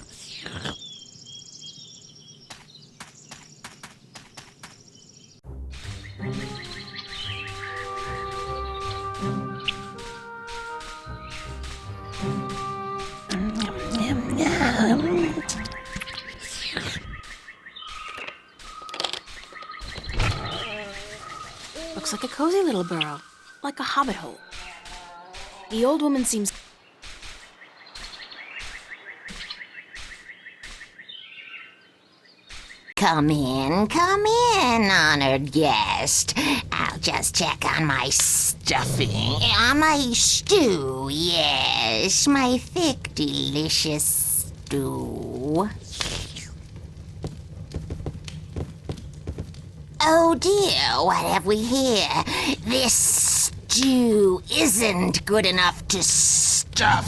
Looks like a cozy little burrow, like a hobbit hole. The old woman seems...
Come in, honored guest. I'll just check on my stuffing. On my stew, yes. My thick, delicious stew. Oh dear, what have we here? This stew isn't good enough to stuff.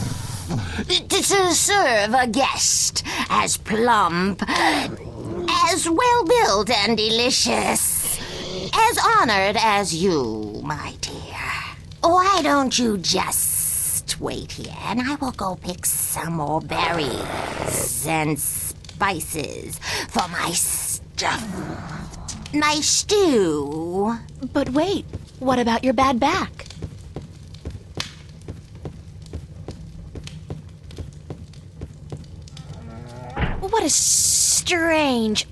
To serve a guest as plump, as well-built and delicious, as honored as you, my dear. Why don't you just wait here and I will go pick some more berries and spices for my stuff. My stew.
But wait, what about your bad back? What a strange...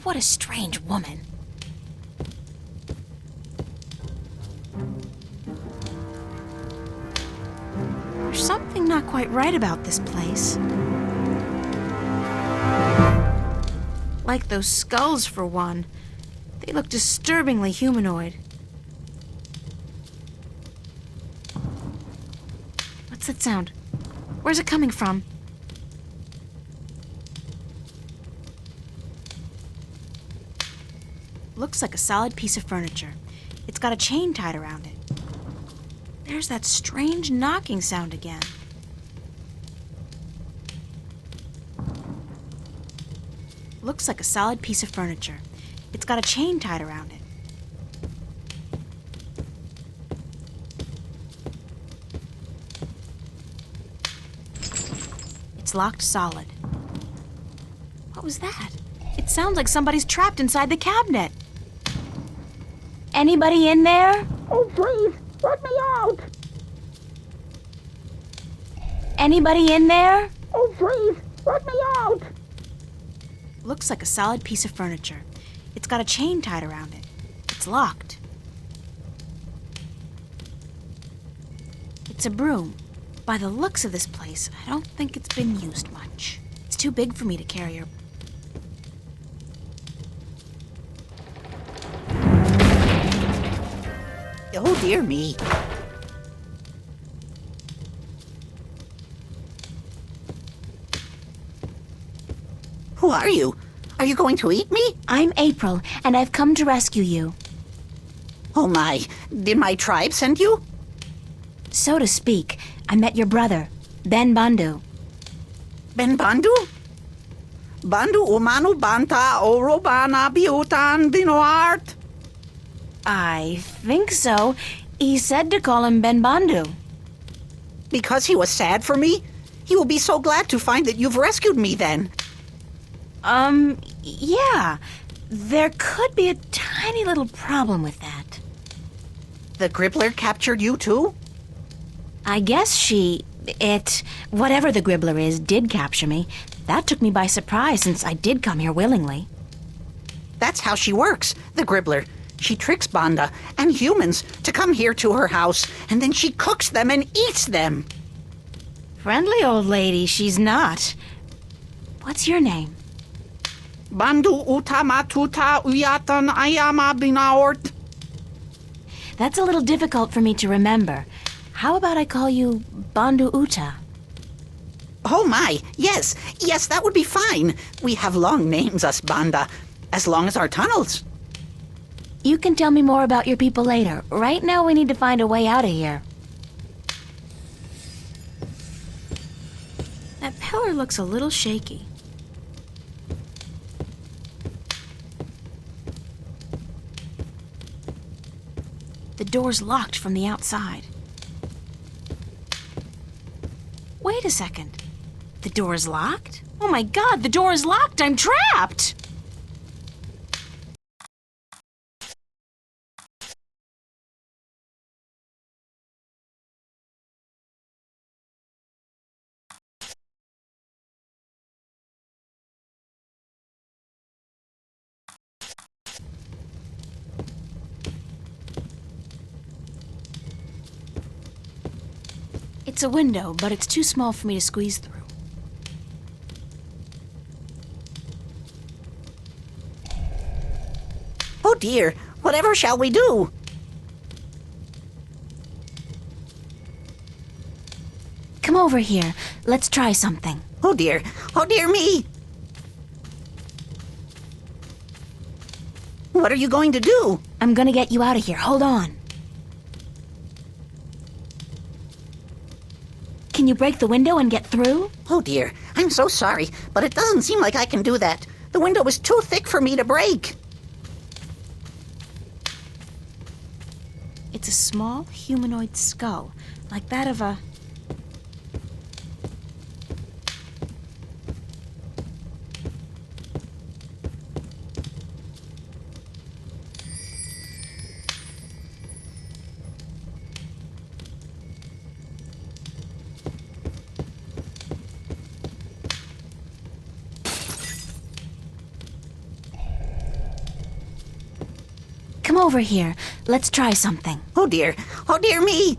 what a strange woman. There's something not quite right about this place. Like those skulls, for one. They look disturbingly humanoid. What's that sound? Where's it coming from? Looks like a solid piece of furniture. It's got a chain tied around it. There's that strange knocking sound again. Looks like a solid piece of furniture. It's got a chain tied around it. It's locked solid. What was that? It sounds like somebody's trapped inside the cabinet. Anybody in there?
Oh, please, let me out!
Anybody in there?
Oh, please, Let me out!
Looks like a solid piece of furniture. It's got a chain tied around it. It's locked. It's a broom. By the looks of this place, I don't think it's been used much. It's too big for me to carry her.
Oh, dear me. Who are you? Are you going to eat me?
I'm April, and I've come to rescue you.
Oh my, did my tribe send you?
So to speak, I met your brother, Ben Bandhu.
Ben Bandhu? Bandhu umanu banta orobana biutan binoart?
I think so. He said to call him Ben Bandhu.
Because he was sad for me? He will be so glad to find that you've rescued me then.
Yeah. There could be a tiny little problem with that.
The Gribbler captured you too?
I guess whatever the Gribbler is, did capture me. That took me by surprise since I did come here willingly.
That's how she works, the Gribbler. She tricks Banda and humans to come here to her house, and then she cooks them and eats them.
Friendly old lady, she's not. What's your name?
Bandu utamatuta uyatan ayama binaort.
That's a little difficult for me to remember. How about I call you Bandhu Uta?
Oh my, yes, that would be fine. We have long names, us Banda, as long as our tunnels.
You can tell me more about your people later. Right now we need to find a way out of here.
That pillar looks a little shaky. The door's locked from the outside. Wait a second. The door is locked? Oh my god, the door is locked! I'm trapped! It's a window, but it's too small for me to squeeze through.
Oh dear, whatever shall we do?
Come over here. Let's try something.
Oh dear me! What are you going to do?
I'm gonna get you out of here. Hold on. Can you break the window and get through?
Oh dear, I'm so sorry, but it doesn't seem like I can do that. The window is too thick for me to break.
It's a small humanoid skull, like that of a...
Come over here. Let's try something.
Oh dear me!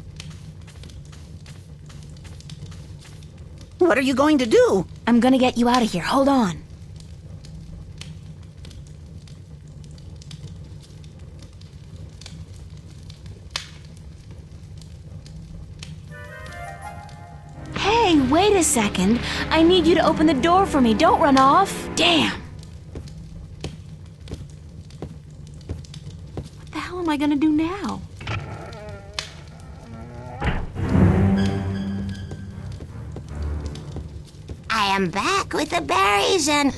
What are you going to do?
I'm gonna get you out of here. Hold on. Hey, wait a second. I need you to open the door for me. Don't run off. Damn. What the hell am I gonna do now?
I am back with the berries and...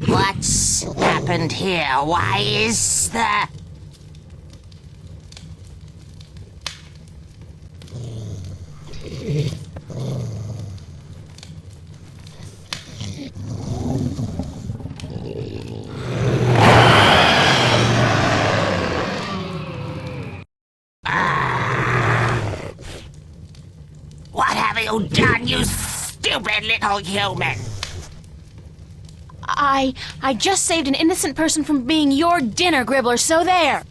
What's happened here? Why is the... What have you done, you stupid stupid little human.
I just saved an innocent person from being your dinner, Gribbler, so there!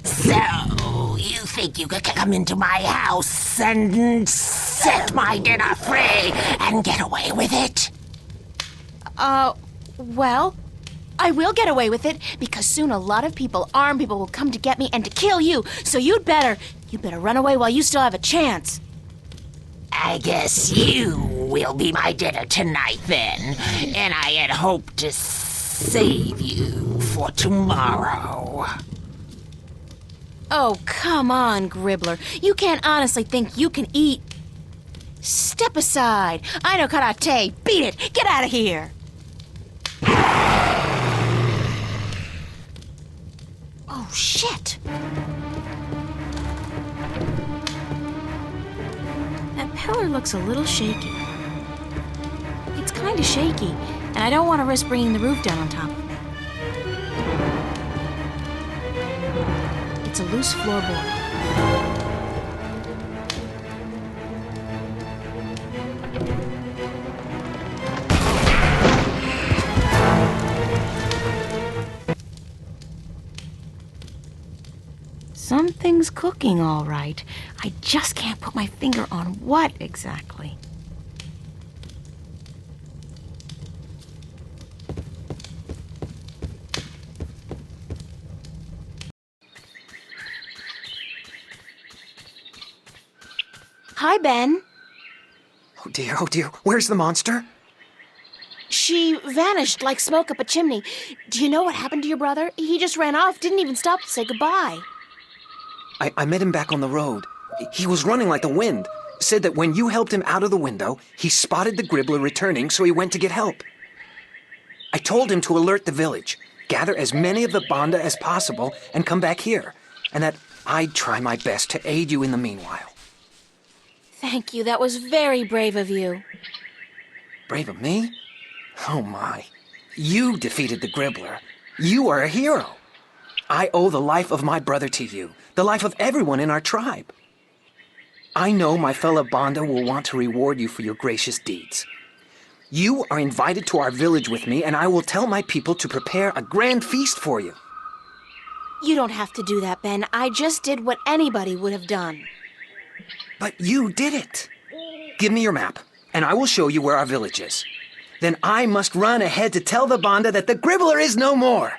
So, you think you could come into my house and set my dinner free and get away with it?
Well, I will get away with it, because soon a lot of people, armed people, will come to get me and to kill you, so you'd better run away while you still have a chance.
I guess you will be my dinner tonight, then. And I had hoped to save you for tomorrow.
Oh, come on, Gribbler. You can't honestly think you can eat... Step aside. I know karate. Beat it. Get out of here. Oh, shit. That pillar looks a little shaky. It's kind of shaky, and I don't want to risk bringing the roof down on top of me. It's a loose floorboard. Something's cooking, all right. I just can't put my finger on what exactly. Hi, Ben.
Oh dear, where's the monster?
She vanished like smoke up a chimney. Do you know what happened to your brother? He just ran off, didn't even stop to say goodbye.
I met him back on the road. He was running like the wind. Said that when you helped him out of the window, he spotted the Gribbler returning, so he went to get help. I told him to alert the village, gather as many of the Banda as possible, and come back here, and that I'd try my best to aid you in the meanwhile.
Thank you, that was very brave of you.
Brave of me? Oh my. You defeated the Gribbler. You are a hero. I owe the life of my brother to you, the life of everyone in our tribe. I know my fellow Banda will want to reward you for your gracious deeds. You are invited to our village with me, and I will tell my people to prepare a grand feast for you.
You don't have to do that, Ben. I just did what anybody would have done.
But you did it. Give me your map, and I will show you where our village is. Then I must run ahead to tell the Banda that the Gribbler is no more.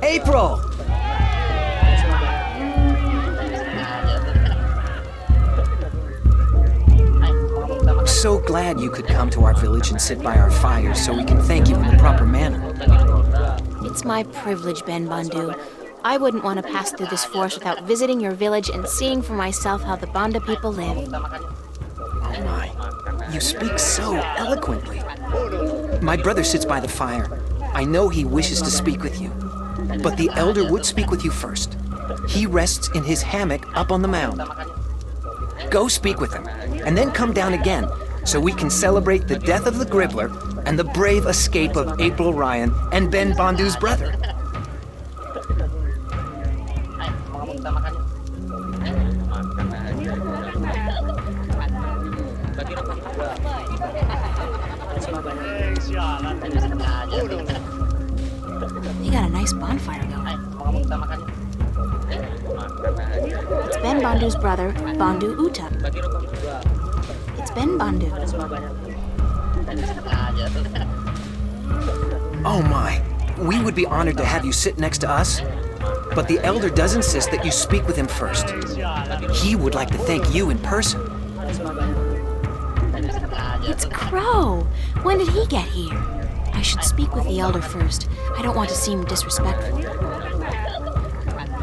April! I'm so glad you could come to our village and sit by our fires so we can thank you in the proper manner.
It's my privilege, Ben Bandu. I wouldn't want to pass through this forest without visiting your village and seeing for myself how the Banda people live.
Oh my, you speak so eloquently. My brother sits by the fire. I know he wishes to speak with you. But the elder would speak with you first. He rests in his hammock up on the mound. Go speak with him, and then come down again, so we can celebrate the death of the Gribbler and the brave escape of April Ryan and Ben Bandu's brother.
They got a nice bonfire going. It's Ben Bandu's brother, Bandu Uta. It's Ben Bandu.
Oh my, we would be honored to have you sit next to us, but the elder does insist that you speak with him first. He would like to thank you in person.
It's Crow. When did he get here? I should speak with the elder first. I don't want to seem disrespectful.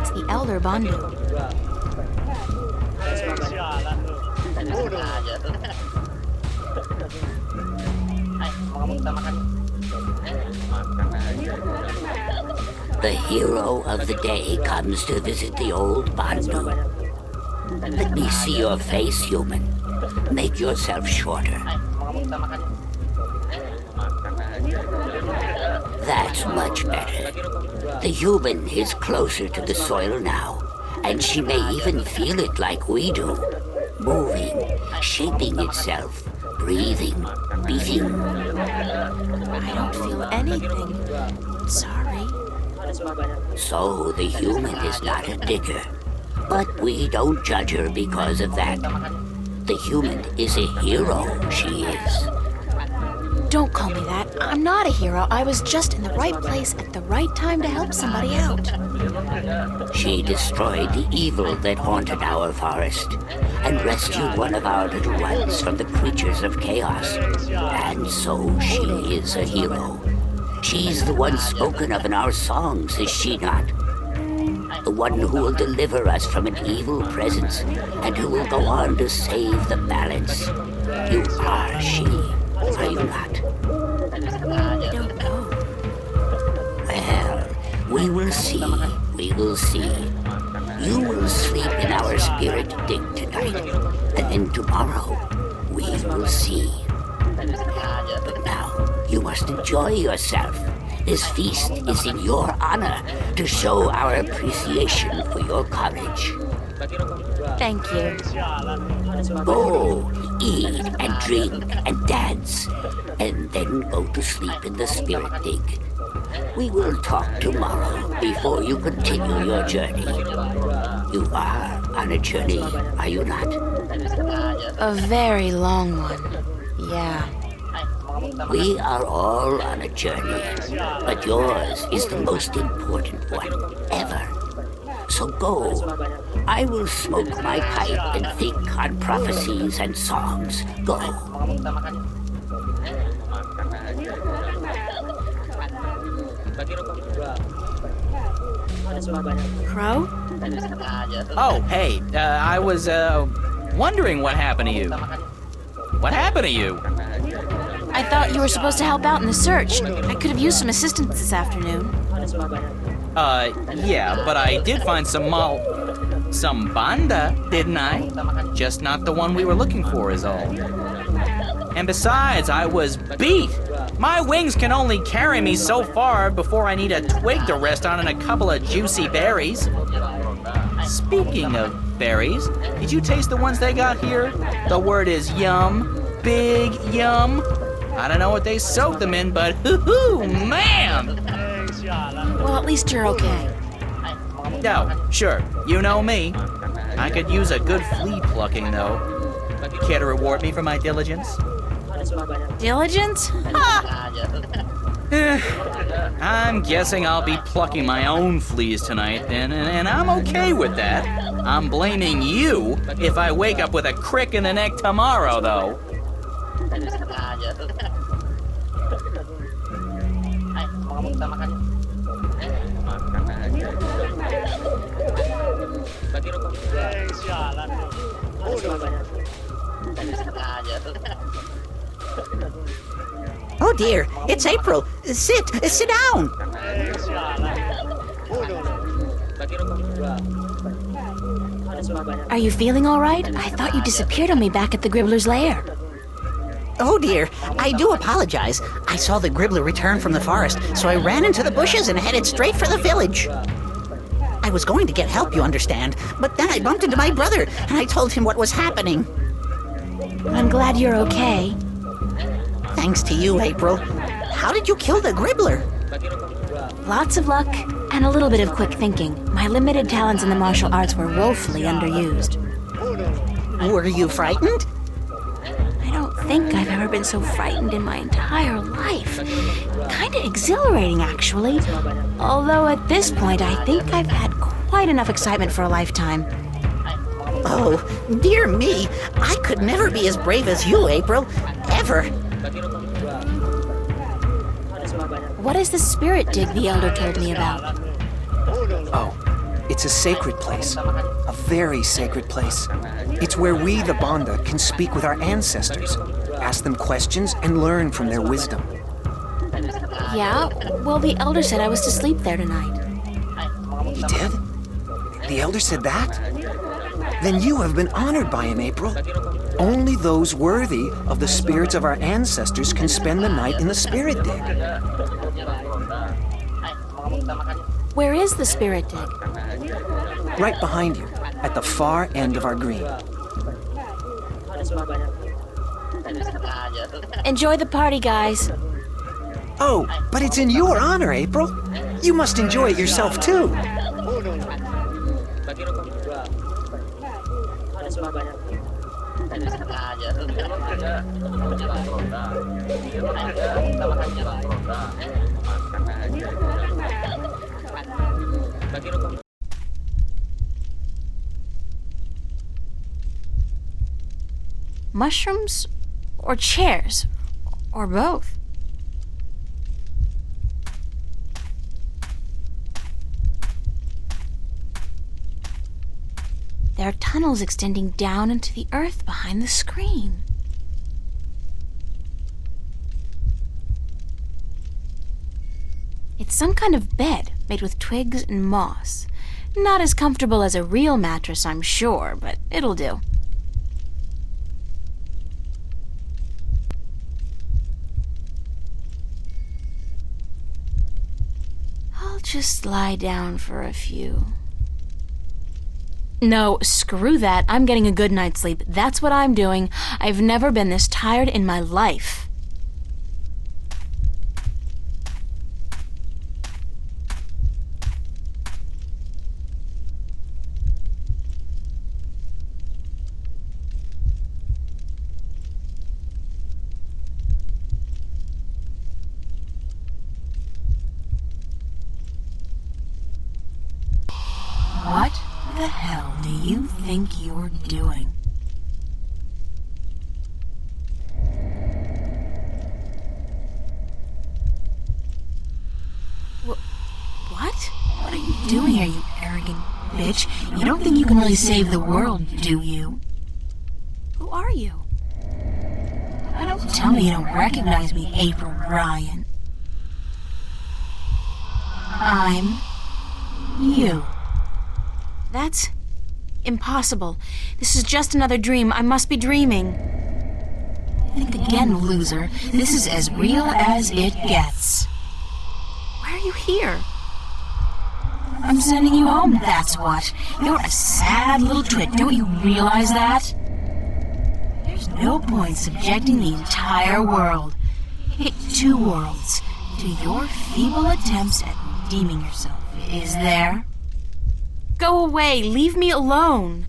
It's the elder Bandu.
The hero of the day comes to visit the old Bandu. Let me see your face, human. Make yourself shorter. That's much better. The human is closer to the soil now, and she may even feel it like we do. Moving, shaping itself, breathing, beating.
I don't feel anything. Sorry.
So the human is not a digger. But we don't judge her because of that. The human is a hero, she is.
Don't call me that. I'm not a hero. I was just in the right place at the right time to help somebody out.
She destroyed the evil that haunted our forest and rescued one of our little ones from the creatures of chaos. And so she is a hero. She's the one spoken of in our songs, is she not? The one who will deliver us from an evil presence and who will go on to save the balance. You are she, are you not?
I don't know.
Well, we will see, we will see. You will sleep in our spirit dig tonight, and then tomorrow we will see. But now, you must enjoy yourself. This feast is in your honor to show our appreciation for your courage.
Thank you.
Go, eat and drink and dance, and then go to sleep in the spirit dig. We will talk tomorrow before you continue your journey. You are on a journey, are you not?
A very long one. Yeah.
We are all on a journey, but yours is the most important one ever. So go. I will smoke my pipe and think on prophecies and songs. Go.
Crow?
Oh, hey, I was, wondering what happened to you. What happened to you?
I thought you were supposed to help out in the search. I could have used some assistance this afternoon.
Yeah, but I did find some banda, didn't I? Just not the one we were looking for is all. And besides, I was beat. My wings can only carry me so far before I need a twig to rest on and a couple of juicy berries. Speaking of berries, did you taste the ones they got here? The word is yum. Big yum. I don't know what they soaked them in, but hoo-hoo, man!
Well, at least you're okay.
Oh, sure. You know me. I could use a good flea plucking, though. Care to reward me for my diligence?
Diligence? Ha!
I'm guessing I'll be plucking my own fleas tonight, then, and I'm okay with that. I'm blaming you if I wake up with a crick in the neck tomorrow, though.
Oh dear, it's April. Sit down.
Are you feeling all right? I thought you disappeared on me back at the Gribbler's lair.
Oh dear, I do apologize. I saw the Gribbler return from the forest, so I ran into the bushes and headed straight for the village. I was going to get help, you understand, but then I bumped into my brother, and I told him what was happening.
I'm glad you're okay.
Thanks to you, April. How did you kill the Gribbler?
Lots of luck and a little bit of quick thinking. My limited talents in the martial arts were woefully underused.
Were you frightened?
I don't think I've ever been so frightened in my entire life. Kinda exhilarating, actually. Although at this point, I think I've had quite enough excitement for a lifetime.
Oh, dear me. I could never be as brave as you, April. Ever.
What is the spirit dig the Elder told me about?
Oh, it's a sacred place. A very sacred place. It's where we, the Banda, can speak with our ancestors, ask them questions, and learn from their wisdom.
Yeah? Well, the elder said I was to sleep there tonight.
He did? The elder said that? Then you have been honored by him, April. Only those worthy of the spirits of our ancestors can spend the night in the spirit dig.
Where is the spirit dig?
Right behind you, at the far end of our green.
Enjoy the party, guys.
Oh, but it's in your honor, April. You must enjoy it yourself, too.
Mushrooms or chairs? Or both? There are tunnels extending down into the earth behind the screen. It's some kind of bed made with twigs and moss. Not as comfortable as a real mattress, I'm sure, but it'll do. I'll just lie down for a few. No, screw that. I'm getting a good night's sleep. That's what I'm doing. I've never been this tired in my life. What the hell do you think you're doing? What? What are you doing here, you arrogant bitch? You don't think you can really save the world, do you? Who are you? Don't tell me you don't recognize me, April Ryan. I'm you. That's impossible. This is just another dream. I must be dreaming. Think again, loser. This is as real as it gets. Why are you here? I'm sending you home, that's what. You're a sad little twit, don't you realize that? There's no point subjecting the entire world, two worlds, to your feeble attempts at redeeming yourself, is there? Go away, leave me alone.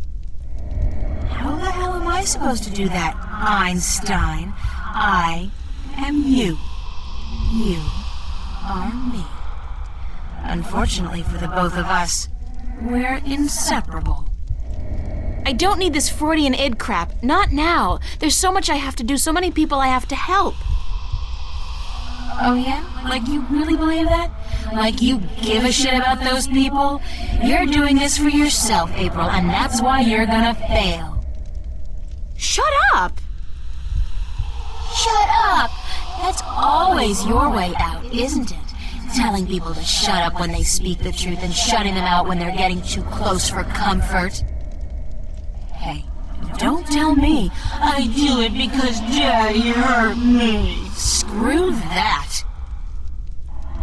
How the hell am I supposed to do that, Einstein? I am you. You are me. Unfortunately for the both of us, we're inseparable. I don't need this Freudian id crap. Not now. There's so much I have to do, so many people I have to help. Oh yeah? Like you really believe that? Like you give a shit about those people? You're doing this for yourself, April, and that's why you're gonna fail. Shut up! Shut up! That's always your way out, isn't it? Telling people to shut up when they speak the truth and shutting them out when they're getting too close for comfort. Hey, don't tell me I do it because Daddy hurt me. Screw that.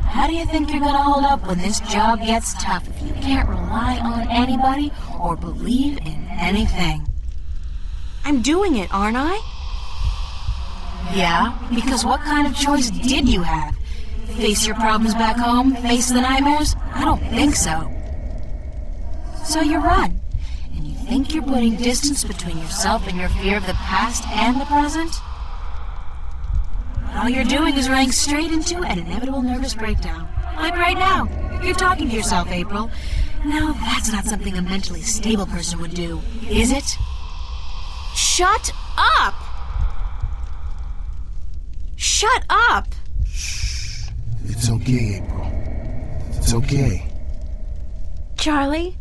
How do you think you're gonna hold up when this job gets tough if you can't rely on anybody or believe in anything? I'm doing it, aren't I? Yeah, because what kind of choice did you have? Face your problems back home? Face the nightmares? I don't think so. So you run, and you think you're putting distance between yourself and your fear of the past and the present? All you're doing is running straight into an inevitable nervous breakdown. Like right now. You're talking to yourself, April. Now that's not something a mentally stable person would do, is it? Shut up! Shut up!
It's okay, April. It's okay.
Charlie?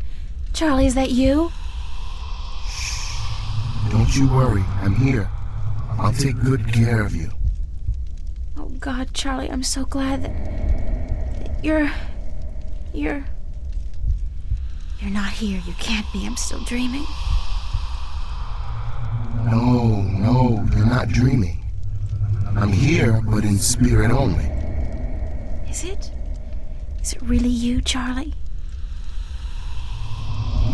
Charlie, is that you?
Don't you worry. I'm here. I'll take good care of you.
Oh,
God, Charlie, I'm so glad that you're not here. You can't be. I'm still dreaming.
No, you're not dreaming. I'm here, but in spirit only.
Is it? Is it really you, Charlie?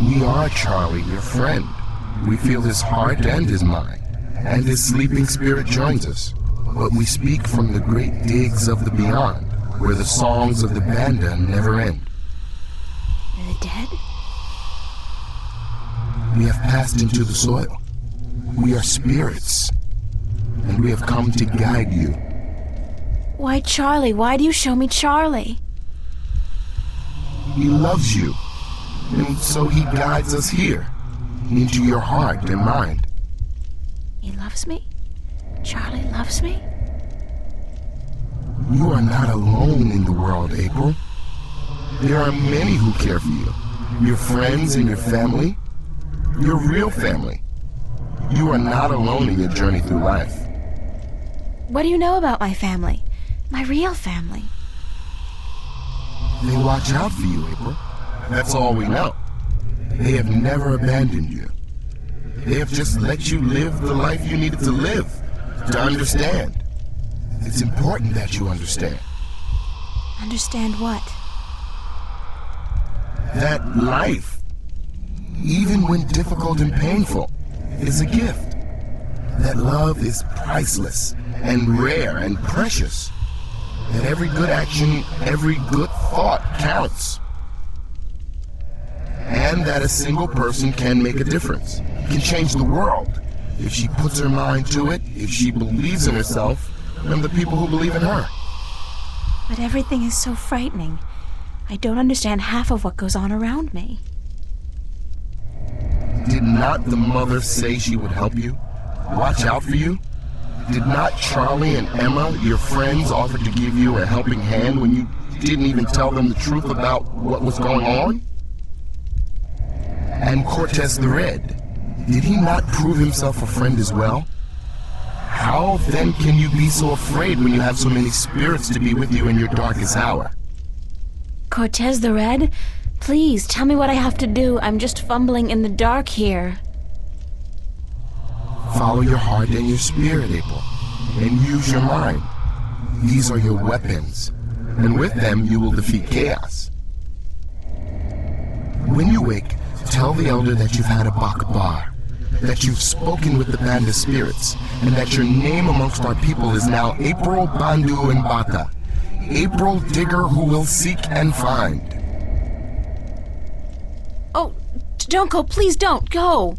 We are Charlie, your friend. We feel his heart and his mind, and his sleeping spirit joins us. But we speak from the great digs of the beyond, where the songs of the banda never end.
You're the dead?
We have passed into the soil. We are spirits, and we have come to guide you.
Why, Charlie? Why do you show me Charlie?
He loves you, and so he guides us here, into your heart and mind.
He loves me? Charlie loves me?
You are not alone in the world, April. There are many who care for you. Your friends and your family. Your real family. You are not alone in your journey through life.
What do you know about my family? My real family?
They watch out for you, April. That's all we know. They have never abandoned you. They have just let you live the life you needed to live, to understand. It's important that you understand.
Understand what?
That life, even when difficult and painful, is a gift. That love is priceless and rare and precious. That every good action, every good thought counts. And that a single person can make a difference, can change the world, if she puts her mind to it, if she believes in herself, and the people who believe in her.
But everything is so frightening. I don't understand half of what goes on around me.
Did not the mother say she would help you? Watch out for you? Did not Charlie and Emma, your friends, offer to give you a helping hand when you didn't even tell them the truth about what was going on? And Cortez the Red, did he not prove himself a friend as well? How then can you be so afraid when you have so many spirits to be with you in your darkest hour?
Cortez the Red? Please, tell me what I have to do. I'm just fumbling in the dark here.
Follow your heart and your spirit, April, and use your mind. These are your weapons, and with them you will defeat chaos. When you wake, tell the elder that you've had a bakbar, that you've spoken with the band of spirits, and that your name amongst our people is now April Bandu and Bata, April Digger who will seek and find.
Oh, don't go, please don't go.